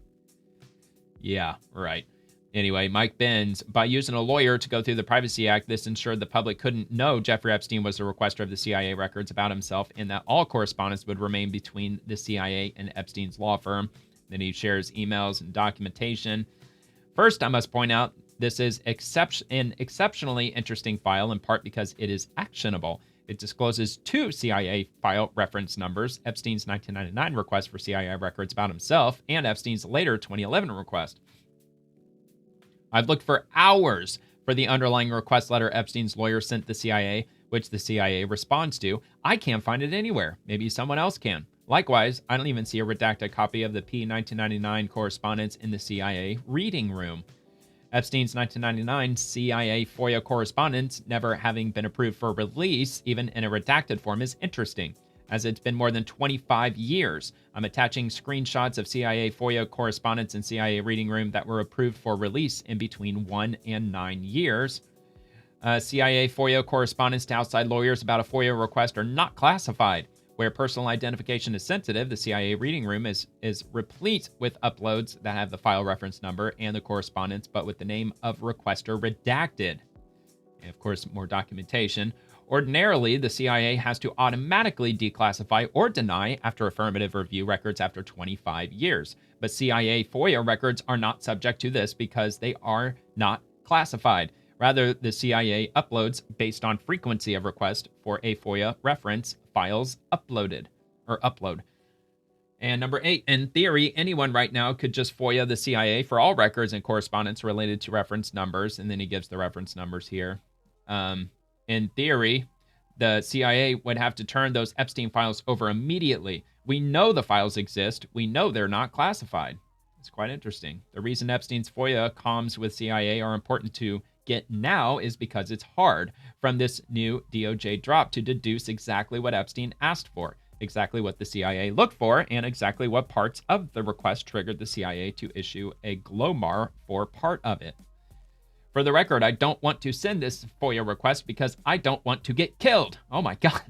Yeah, right. Anyway, Mike Benz, by using a lawyer to go through the Privacy Act, this ensured the public couldn't know Jeffrey Epstein was the requester of the CIA records about himself, and that all correspondence would remain between the CIA and Epstein's law firm. Then he shares emails and documentation. First, I must point out, this is an exceptionally interesting file, in part because it is actionable. It discloses two CIA file reference numbers, Epstein's 1999 request for CIA records about himself, and Epstein's later 2011 request. I've looked for hours for the underlying request letter Epstein's lawyer sent the CIA, which the CIA responds to. I can't find it anywhere. Maybe someone else can. Likewise, I don't even see a redacted copy of the P-1999 correspondence in the CIA reading room. Epstein's 1999 CIA FOIA correspondence never having been approved for release, even in a redacted form, is interesting, as it's been more than 25 years. I'm attaching screenshots of CIA FOIA correspondence in CIA reading room that were approved for release in between 1 and 9 years. CIA FOIA correspondence to outside lawyers about a FOIA request are not classified. Where personal identification is sensitive, the CIA reading room is replete with uploads that have the file reference number and the correspondence, but with the name of requester redacted. And of course, more documentation. Ordinarily, the CIA has to automatically declassify or deny after affirmative review records after 25 years. But CIA FOIA records are not subject to this because they are not classified. Rather, the CIA uploads based on frequency of request for a FOIA reference files upload. And number 8, in theory, anyone right now could just FOIA the CIA for all records and correspondence related to reference numbers, and then he gives the reference numbers here. In theory, the CIA would have to turn those Epstein files over immediately. We know the files exist. We know they're not classified. It's quite interesting. The reason Epstein's FOIA comms with CIA are important to get now is because it's hard from this new DOJ drop to deduce exactly what Epstein asked for, exactly what the CIA looked for, and exactly what parts of the request triggered the CIA to issue a GLOMAR for part of it. For the record, I don't want to send this FOIA request because I don't want to get killed. Oh my God.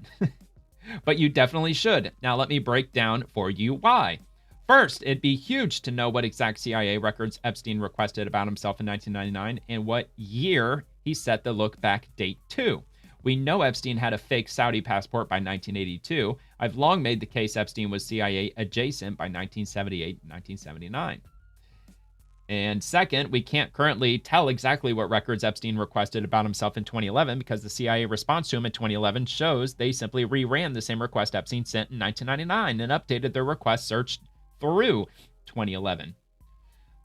but you definitely should. Now let me break down for you why. First, it'd be huge to know what exact CIA records Epstein requested about himself in 1999 and what year he set the look back date to. We know Epstein had a fake Saudi passport by 1982. I've long made the case Epstein was CIA adjacent by 1978 and 1979. And second, we can't currently tell exactly what records Epstein requested about himself in 2011 because the CIA response to him in 2011 shows they simply reran the same request Epstein sent in 1999 and updated their request search through 2011.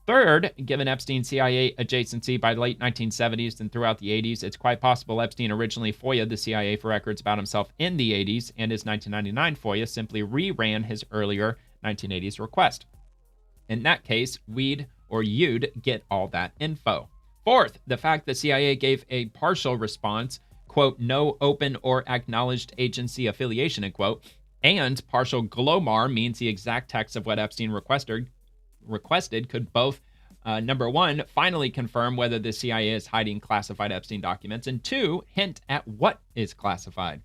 Third, given Epstein's CIA adjacency by the late 1970s and throughout the 80s, it's quite possible Epstein originally FOIA'd the CIA for records about himself in the 80s, and his 1999 FOIA simply reran his earlier 1980s request. In that case, you'd get all that info. Fourth, the fact the CIA gave a partial response, quote, no open or acknowledged agency affiliation, end quote, and partial glomar means the exact text of what Epstein requested could both, number one, finally confirm whether the CIA is hiding classified Epstein documents, and two, hint at what is classified.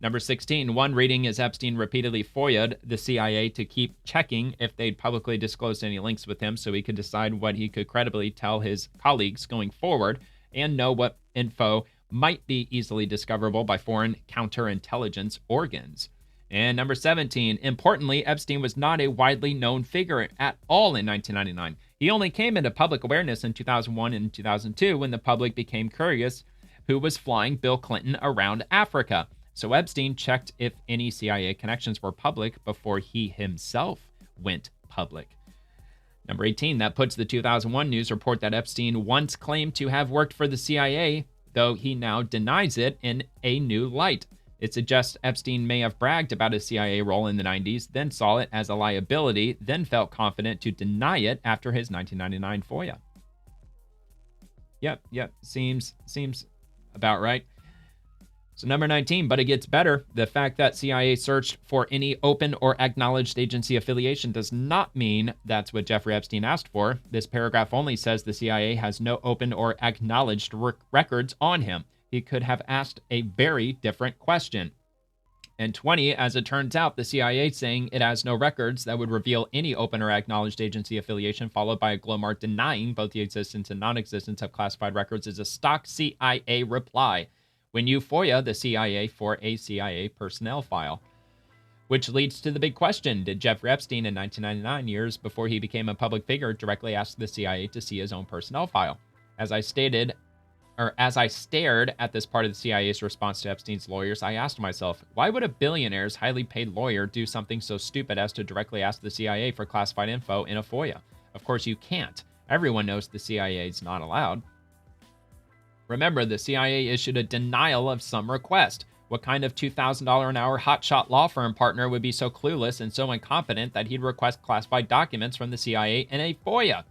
Number 16, one reading is Epstein repeatedly FOIA'd the CIA to keep checking if they'd publicly disclosed any links with him so he could decide what he could credibly tell his colleagues going forward and know what info might be easily discoverable by foreign counterintelligence organs. And number 17, importantly, Epstein was not a widely known figure at all in 1999. He only came into public awareness in 2001 and 2002 when the public became curious who was flying Bill Clinton around Africa. So Epstein checked if any CIA connections were public before he himself went public. Number 18, that puts the 2001 news report that Epstein once claimed to have worked for the CIA, though he now denies it, in a new light. It suggests Epstein may have bragged about his CIA role in the 90s, then saw it as a liability, then felt confident to deny it after his 1999 FOIA. Yep, seems about right. So number 19, but it gets better. The fact that CIA searched for any open or acknowledged agency affiliation does not mean that's what Jeffrey Epstein asked for. This paragraph only says the CIA has no open or acknowledged records on him. He could have asked a very different question. And 20, as it turns out, the CIA saying it has no records that would reveal any open or acknowledged agency affiliation, followed by a glomar denying both the existence and non-existence of classified records, is a stock CIA reply when you FOIA the CIA for a CIA personnel file. Which leads to the big question, did Jeffrey Epstein in 1999, years before he became a public figure, directly ask the CIA to see his own personnel file? As I stared at this part of the CIA's response to Epstein's lawyers, I asked myself, why would a billionaire's highly paid lawyer do something so stupid as to directly ask the CIA for classified info in a FOIA? Of course you can't. Everyone knows the CIA is not allowed. Remember, the CIA issued a denial of some request. What kind of $2,000 an hour hotshot law firm partner would be so clueless and so incompetent that he'd request classified documents from the CIA in a FOIA?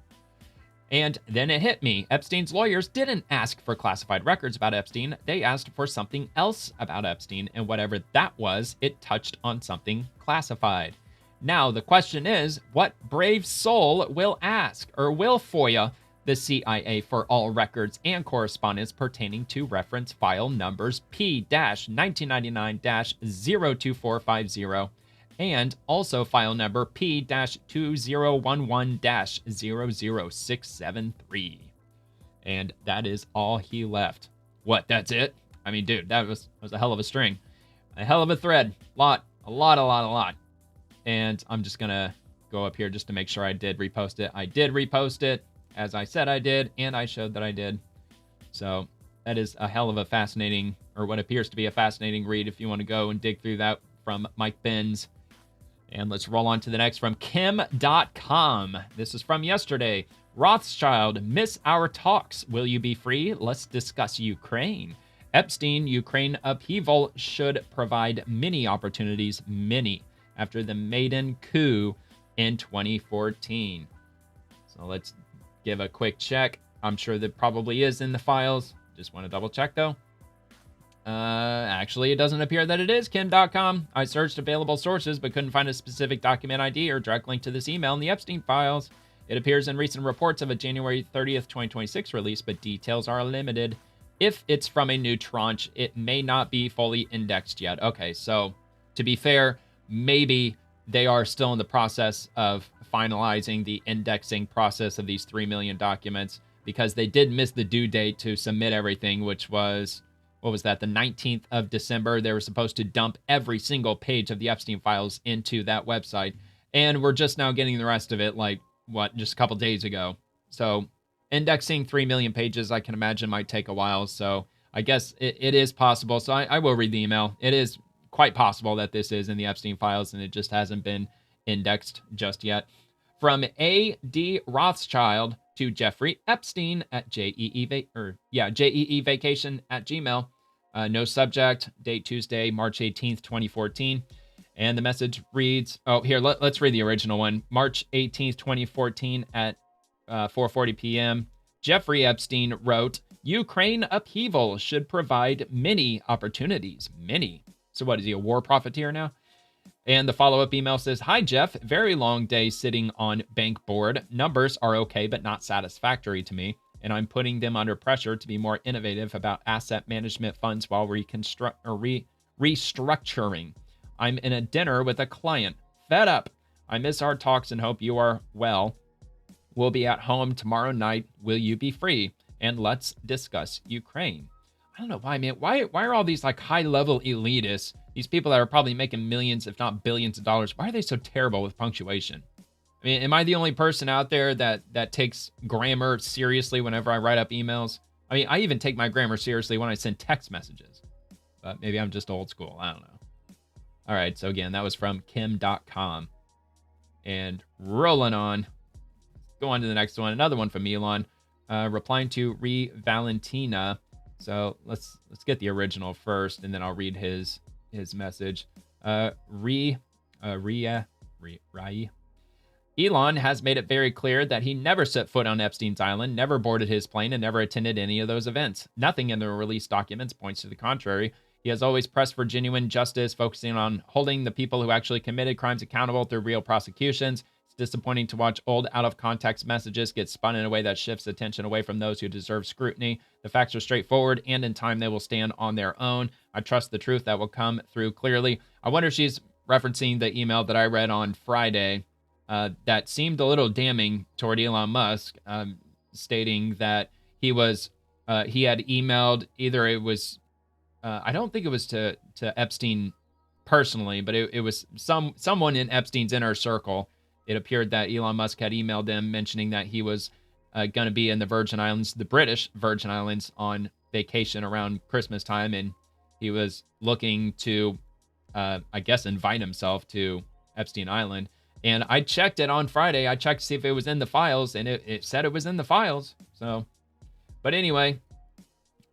And then it hit me. Epstein's lawyers didn't ask for classified records about Epstein. They asked for something else about Epstein, and whatever that was, it touched on something classified. Now, the question is, what brave soul will ask, or will FOIA the CIA for all records and correspondence pertaining to reference file numbers P-1999-02450 and also file number P-2011-00673. And that is all he left. What, that's it? I mean, dude, that was a hell of a string. A hell of a thread. A lot. And I'm just gonna go up here just to make sure I did repost it. I did repost it, as I said I did, and I showed that I did. So that is a hell of a fascinating, or what appears to be a fascinating read if you want to go and dig through that, from Mike Benz. And let's roll on to the next from Kim.com. This is from yesterday. Rothschild, miss our talks. Will you be free? Let's discuss Ukraine. Epstein, Ukraine upheaval should provide many opportunities, after the maiden coup in 2014. So let's give a quick check. I'm sure that probably is in the files. Just want to double check though. Actually, it doesn't appear that it is Kim.com. I searched available sources, but couldn't find a specific document ID or direct link to this email in the Epstein files. It appears in recent reports of a January 30th, 2026 release, but details are limited. If it's from a new tranche, it may not be fully indexed yet. Okay, so to be fair, maybe they are still in the process of finalizing the indexing process of these 3 million documents, because they did miss the due date to submit everything, which was, what was that, the 19th of December. They were supposed to dump every single page of the Epstein files into that website. And we're just now getting the rest of it, like, just a couple days ago. So indexing 3 million pages, I can imagine, might take a while. So I guess it is possible. So I will read the email. It is quite possible that this is in the Epstein files and it just hasn't been indexed just yet. From A.D. Rothschild to Jeffrey Epstein at JEEvacation@gmail. No subject, date Tuesday, March 18th, 2014. And the message reads, let's read the original one. March 18th, 2014 at 4:40 p.m. Jeffrey Epstein wrote, Ukraine upheaval should provide many opportunities. Many. So what, is he a war profiteer now? And the follow-up email says, Hi, Jeff. Very long day sitting on bank board. Numbers are okay, but not satisfactory to me. And I'm putting them under pressure to be more innovative about asset management funds while restructuring. I'm in a dinner with a client. Fed up. I miss our talks and hope you are well. We'll be at home tomorrow night. Will you be free? And let's discuss Ukraine. I don't know why, man. Why are all these like high-level elitists, these people that are probably making millions, if not billions of dollars, why are they so terrible with punctuation? I mean, am I the only person out there that takes grammar seriously whenever I write up emails? I mean, I even take my grammar seriously when I send text messages. But maybe I'm just old school. I don't know. All right, so again, that was from Kim.com. And rolling on. Go on to the next one. Another one from Elon. Replying to Valentina. So let's get the original first, and then I'll read his message. Elon has made it very clear that he never set foot on Epstein's island, never boarded his plane, and never attended any of those events. Nothing in the released documents points to the contrary. He has always pressed for genuine justice, focusing on holding the people who actually committed crimes accountable through real prosecutions. It's disappointing to watch old, out-of-context messages get spun in a way that shifts attention away from those who deserve scrutiny. The facts are straightforward, and in time they will stand on their own. I trust the truth that will come through clearly. I wonder if she's referencing the email that I read on Friday that seemed a little damning toward Elon Musk, stating that he had emailed, either it was, I don't think it was to Epstein personally, but it was someone in Epstein's inner circle. It appeared that Elon Musk had emailed them mentioning that he was going to be in the Virgin Islands, the British Virgin Islands, on vacation around Christmas time, and he was looking to, I guess, invite himself to Epstein Island. And I checked it on Friday. I checked to see if it was in the files, and it said it was in the files. So, but anyway,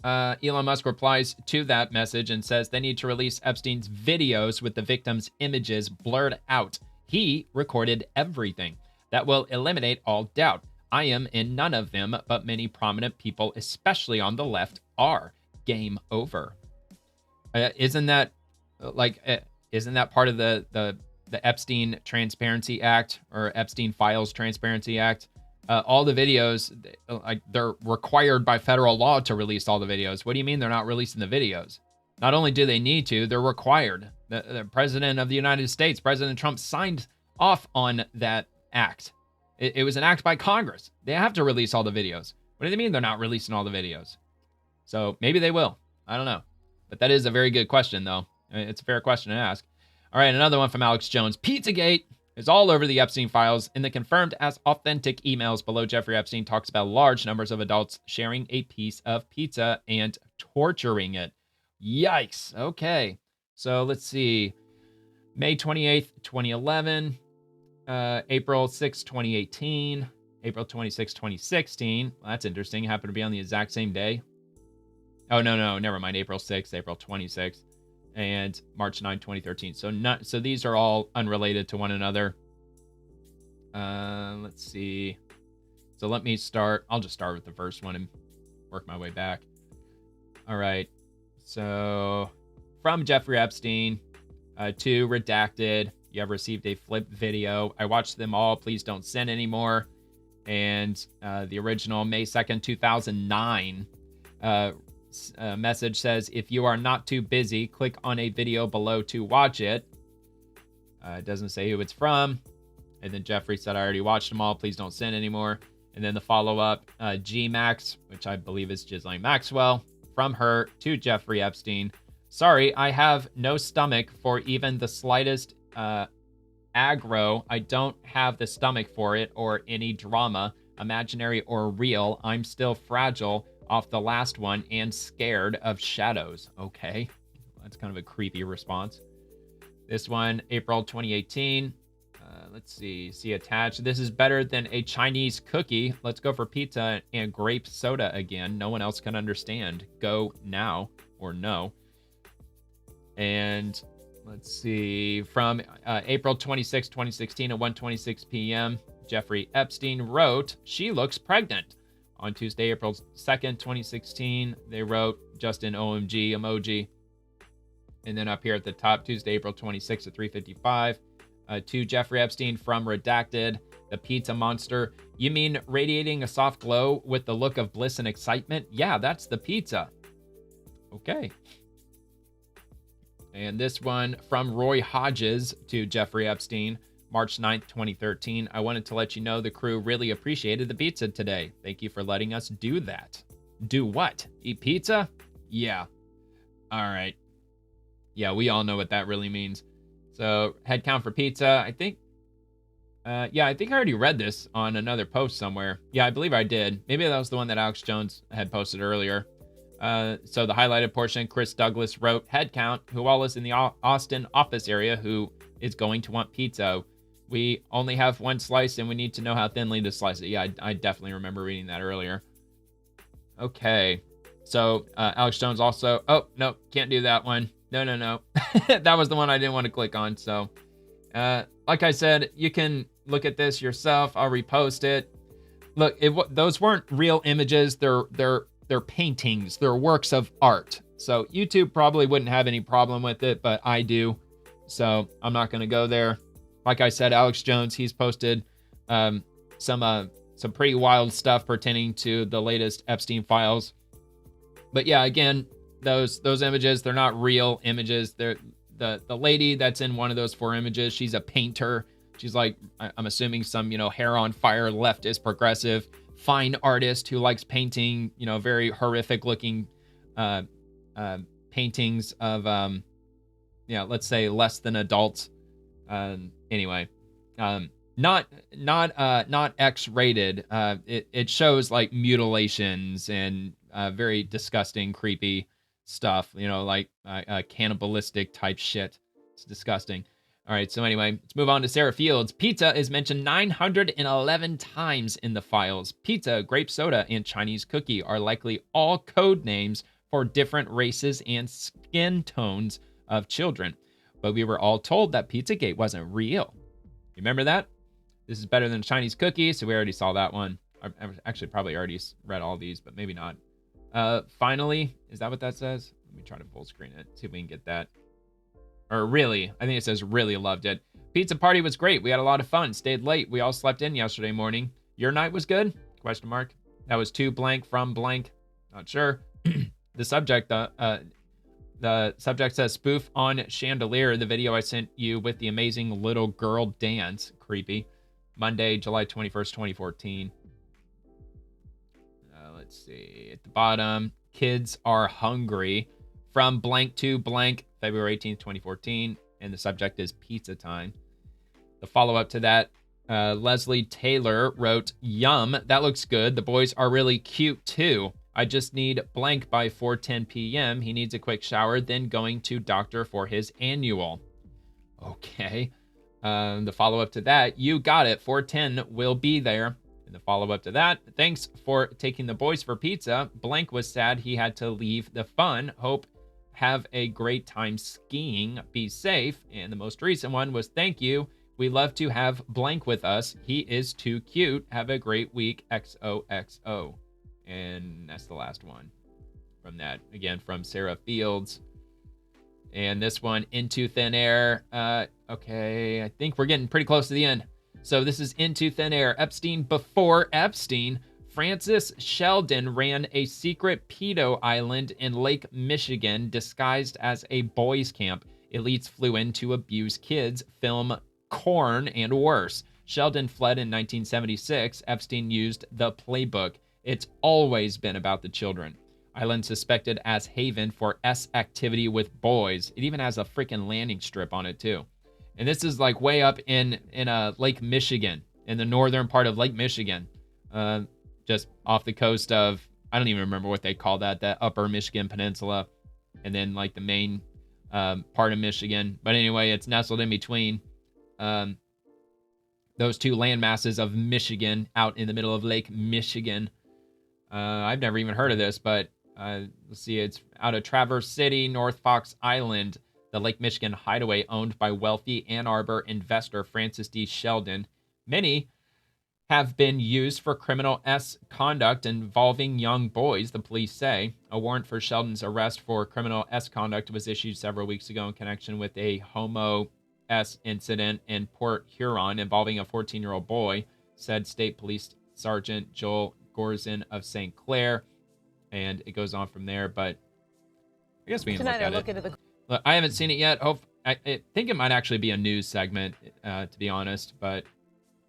Elon Musk replies to that message and says they need to release Epstein's videos with the victims' images blurred out. He recorded everything. That will eliminate all doubt. I am in none of them, but many prominent people, especially on the left, are. Game over. Isn't that part of the Epstein Transparency Act, or Epstein Files Transparency Act? All the videos, they're required by federal law to release all the videos. What do you mean they're not releasing the videos? Not only do they need to, they're required. The President of the United States, President Trump, signed off on that act. It was an act by Congress. They have to release all the videos. What do they mean they're not releasing all the videos? So maybe they will. I don't know. But that is a very good question, though. It's a fair question to ask. All right, another one from Alex Jones. Pizzagate is all over the Epstein files. In the confirmed as authentic emails below, Jeffrey Epstein talks about large numbers of adults sharing a piece of pizza and torturing it. Yikes. Okay. So let's see. May 28th, 2011. April 6th, 2018. April 26th, 2016. Well, that's interesting. It happened to be on the exact same day. Oh, no. Never mind. April 6th, April 26th. And March 9th, 2013. So these are all unrelated to one another. Let's see. So let me start. I'll just start with the first one and work my way back. All right. So from Jeffrey Epstein to redacted. You have received a flip video. I watched them all. Please don't send anymore. And the original May 2nd, 2009 message says, if you are not too busy, click on a video below to watch it. It doesn't say who it's from. And then Jeffrey said, I already watched them all. Please don't send anymore. And then the follow-up, G-Max, which I believe is Ghislaine Maxwell, from her to Jeffrey Epstein. Sorry, I have no stomach for even the slightest aggro. I don't have the stomach for it or any drama, imaginary or real. I'm still fragile off the last one and scared of shadows. Okay, that's kind of a creepy response. This one, April 2018. Let's see attached. This is better than a Chinese cookie. Let's go for pizza and grape soda again. No one else can understand. Go now or no. And let's see, from April 26, 2016 at 1:26 p.m., Jeffrey Epstein wrote, she looks pregnant. On Tuesday, April 2nd, 2016, they wrote just an OMG emoji. And then up here at the top, Tuesday, April 26th at 3:55, to Jeffrey Epstein from Redacted, the pizza monster. You mean radiating a soft glow with the look of bliss and excitement? Yeah, that's the pizza. Okay. And this one from Roy Hodges to Jeffrey Epstein, March 9th, 2013. I wanted to let you know the crew really appreciated the pizza today. Thank you for letting us do that. Do what? Eat pizza? Yeah. All right. Yeah, we all know what that really means. So, head count for pizza, I think I already read this on another post somewhere. Yeah, I believe I did. Maybe that was the one that Alex Jones had posted earlier. So the highlighted portion, Chris Douglas wrote, head count, who all is in the Austin office area who is going to want pizza. We only have one slice and we need to know how thinly to slice it. Yeah, I definitely remember reading that earlier. Okay. So Alex Jones also, oh, no, can't do that one. No. That was the one I didn't want to click on. So like I said, you can look at this yourself. I'll repost it. Look, those weren't real images. They're paintings. They're works of art. So YouTube probably wouldn't have any problem with it, but I do. So I'm not going to go there. Like I said, Alex Jones, he's posted some pretty wild stuff pertaining to the latest Epstein files. But yeah, again, those images, they're not real images. They're the lady that's in one of those 4 images. She's a painter. She's like, I'm assuming some, hair on fire, leftist, progressive, fine artist who likes painting, very horrific looking paintings of, let's say less than adults. Anyway, not X-rated. It shows like mutilations and very disgusting, creepy stuff, like cannibalistic type shit. It's disgusting. All right, so anyway, let's move on to Sarah Fields. Pizza is mentioned 911 times in the files. Pizza, grape soda, and Chinese cookie are likely all code names for different races and skin tones of children. But we were all told that Pizzagate wasn't real. Remember that? This is better than Chinese cookie, so we already saw that one. I actually probably already read all these, but maybe not. Finally, is that what that says? Let me try to full screen it, see if we can get that. Or really, I think it says really loved it. Pizza party was great. We had a lot of fun. Stayed late. We all slept in yesterday morning. Your night was good? Question mark. That was to blank from blank. Not sure. The subject says spoof on chandelier. The video I sent you with the amazing little girl dance. Creepy. Monday, July 21st, 2014. Let's see. At the bottom, kids are hungry. From blank to blank, February 18th, 2014. And the subject is pizza time. The follow-up to that, Leslie Taylor wrote, yum, that looks good. The boys are really cute too. I just need blank by 4:10 p.m. He needs a quick shower, then going to doctor for his annual. Okay. The follow-up to that, you got it. 4:10 will be there. And the follow-up to that, thanks for taking the boys for pizza. Blank was sad he had to leave the fun. Hope have a great time skiing. Be safe. And the most recent one was thank you. We love to have blank with us. He is too cute. Have a great week. XOXO. And that's the last one from that. Again, from Sarah Fields. And this one, Into Thin Air. Okay, I think we're getting pretty close to the end. So this is Into Thin Air. Epstein before Epstein. Francis Sheldon ran a secret pedo island in Lake Michigan disguised as a boys' camp. Elites flew in to abuse kids, film corn, and worse. Sheldon fled in 1976. Epstein used the playbook. It's always been about the children. Island suspected as haven for S activity with boys. It even has a freaking landing strip on it too. And this is like way up in Lake Michigan, in the northern part of Lake Michigan, just off the coast of, I don't even remember what they call that upper Michigan Peninsula, and then like the main part of Michigan. But anyway, it's nestled in between those two land masses of Michigan, out in the middle of Lake Michigan. I've never even heard of this, but let's see, it's out of Traverse City, North Fox Island, the Lake Michigan hideaway owned by wealthy Ann Arbor investor Francis D. Sheldon. Many have been used for criminal S conduct involving young boys, the police say. A warrant for Sheldon's arrest for criminal S conduct was issued several weeks ago in connection with a homo S incident in Port Huron involving a 14-year-old boy, said State Police Sergeant Joel Gorzin of St. Clair. And it goes on from there, but I guess we can look at it. Look, I haven't seen it yet. I think it might actually be a news segment, to be honest, but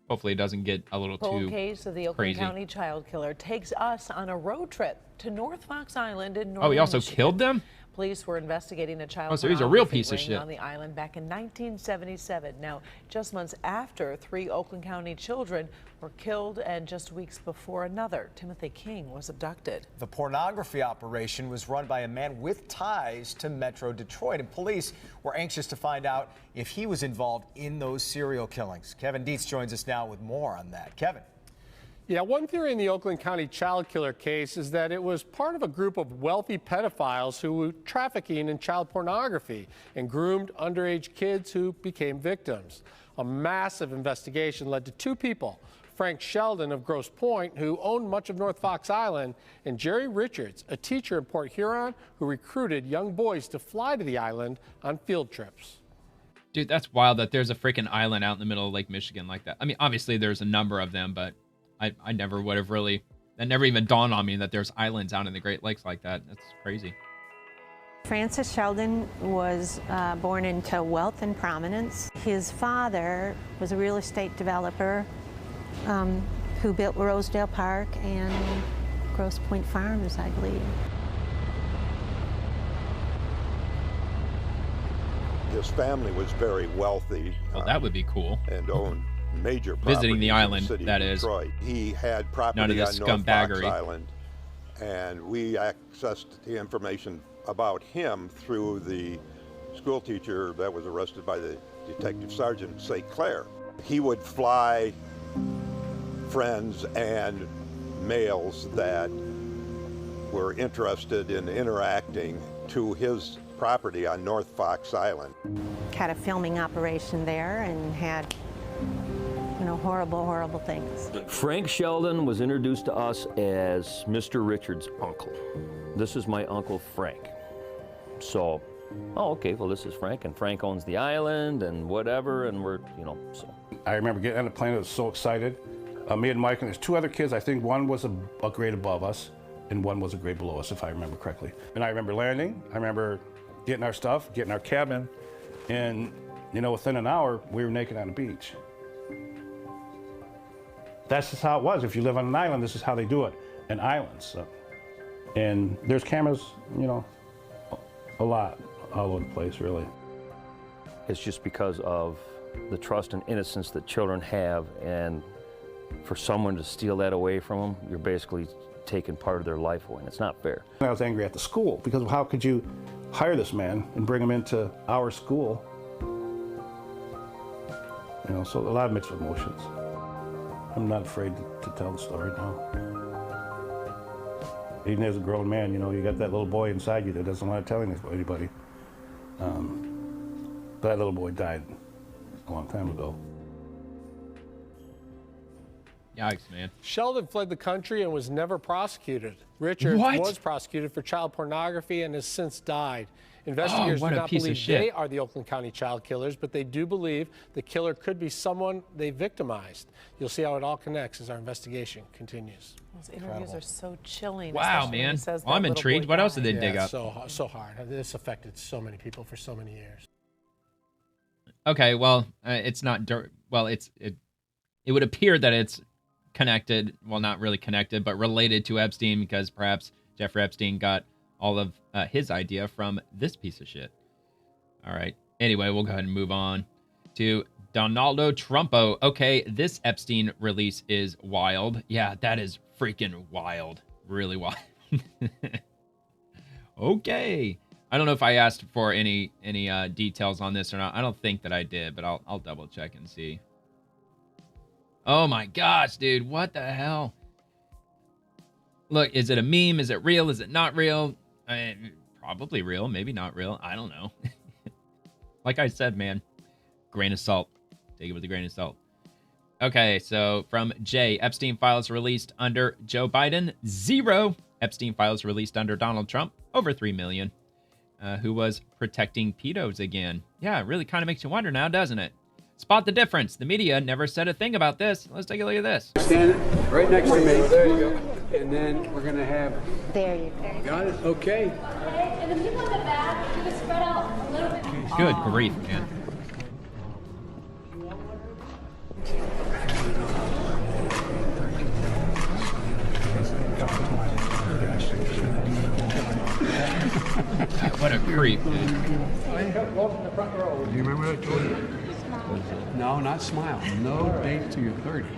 hopefully it doesn't get a little too Cold case of the Oakland crazy. County child killer takes us on a road trip to North Fox Island in northern Oh, he also Michigan. killed them? Police were investigating a child so he's a real pornography piece of ring shit. on the island back in 1977. Now, just months after 3 Oakland County children were killed and just weeks before another, Timothy King, was abducted. The pornography operation was run by a man with ties to Metro Detroit, and police were anxious to find out if he was involved in those serial killings. Kevin Dietz joins us now with more on that. Kevin. Yeah, one theory in the Oakland County child killer case is that it was part of a group of wealthy pedophiles who were trafficking in child pornography and groomed underage kids who became victims. A massive investigation led to 2 people, Frank Sheldon of Grosse Pointe, who owned much of North Fox Island, and Jerry Richards, a teacher in Port Huron who recruited young boys to fly to the island on field trips. Dude, that's wild that there's a freaking island out in the middle of Lake Michigan like that. I mean, obviously there's a number of them, but I never would have really, that never even dawned on me that there's islands out in the Great Lakes like that. That's crazy. Francis Sheldon was born into wealth and prominence. His father was a real estate developer who built Rosedale Park and Grosse Pointe Farms, I believe. His family was very wealthy. Well, that would be cool. And owned major property visiting the island, in the city that of is. Detroit. He had property None of on this North Fox scumbaggery. Island, and we accessed the information about him through the school teacher that was arrested by the detective sergeant St. Clair. He would fly friends and males that were interested in interacting to his property on North Fox Island. Had a filming operation there and had, horrible, horrible things. Frank Sheldon was introduced to us as Mr. Richards' uncle. This is my Uncle Frank. So, okay, well, this is Frank, and Frank owns the island and whatever, and we're, so. I remember getting on the plane, I was so excited. Me and Mike, and there's 2 other kids. I think one was a grade above us, and one was a grade below us, if I remember correctly. And I remember landing, I remember getting our stuff, getting our cabin, and, within an hour, we were naked on the beach. That's just how it was. If you live on an island, this is how they do it, in islands. So. And there's cameras, a lot all over the place, really. It's just because of the trust and innocence that children have, and for someone to steal that away from them, you're basically taking part of their life away, and it's not fair. I was angry at the school, because how could you hire this man and bring him into our school? So a lot of mixed emotions. I'm not afraid to tell the story now. Even as a grown man, you got that little boy inside you that doesn't want to tell anybody. But that little boy died a long time ago. Yikes, man. Sheldon fled the country and was never prosecuted. Richards was prosecuted for child pornography and has since died. Investigators do not believe they are the Oakland County child killers, but they do believe the killer could be someone they victimized. You'll see how it all connects as our investigation continues. Those interviews are so chilling. Wow, man. Well, I'm intrigued. What else did they dig up? So hard. This affected so many people for so many years. Okay, well, it's not well, it would appear that it's connected, well, not really connected, but related to Epstein, because perhaps Jeffrey Epstein got all of his idea from this piece of shit. All right. Anyway, we'll go ahead and move on to Donaldo Trumpo. Okay, this Epstein release is wild. Yeah, that is freaking wild. Really wild. Okay. I don't know if I asked for any details on this or not. I don't think that I did, but I'll double check and see. Oh my gosh, dude, what the hell? Look, is it a meme? Is it real? Is it not real? Probably real, maybe not real. I don't know. Like I said, man, grain of salt. Take it with a grain of salt. Okay, so from Jay, Epstein files released under Joe Biden, 0. Epstein files released under Donald Trump, over 3 million. Who was protecting pedos again? Yeah, it really kind of makes you wonder now, doesn't it? Spot the difference. The media never said a thing about this. Let's take a look at this. Stand right next to me. There you go. And then we're going to have... There you go. Got it? Okay. And the people in the back, you can spread out a little bit. Good grief, man. What a creep, dude. Welcome to the front row. Do you remember what I told you? No, not smile. No date till you're 30.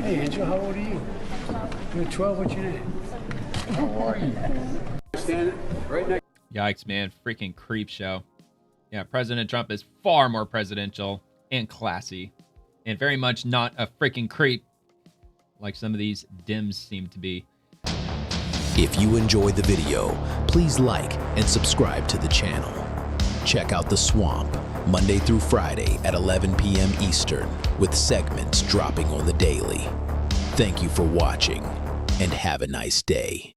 Hey, Angel, how old are you? You're 12. What's your name? How are you? Stand right next. Yikes, man. Freaking creep show. Yeah, President Trump is far more presidential and classy and very much not a freaking creep like some of these Dems seem to be. If you enjoyed the video, please like and subscribe to the channel. Check out The Swamp, Monday through Friday at 11 p.m. Eastern, with segments dropping on the daily. Thank you for watching, and have a nice day.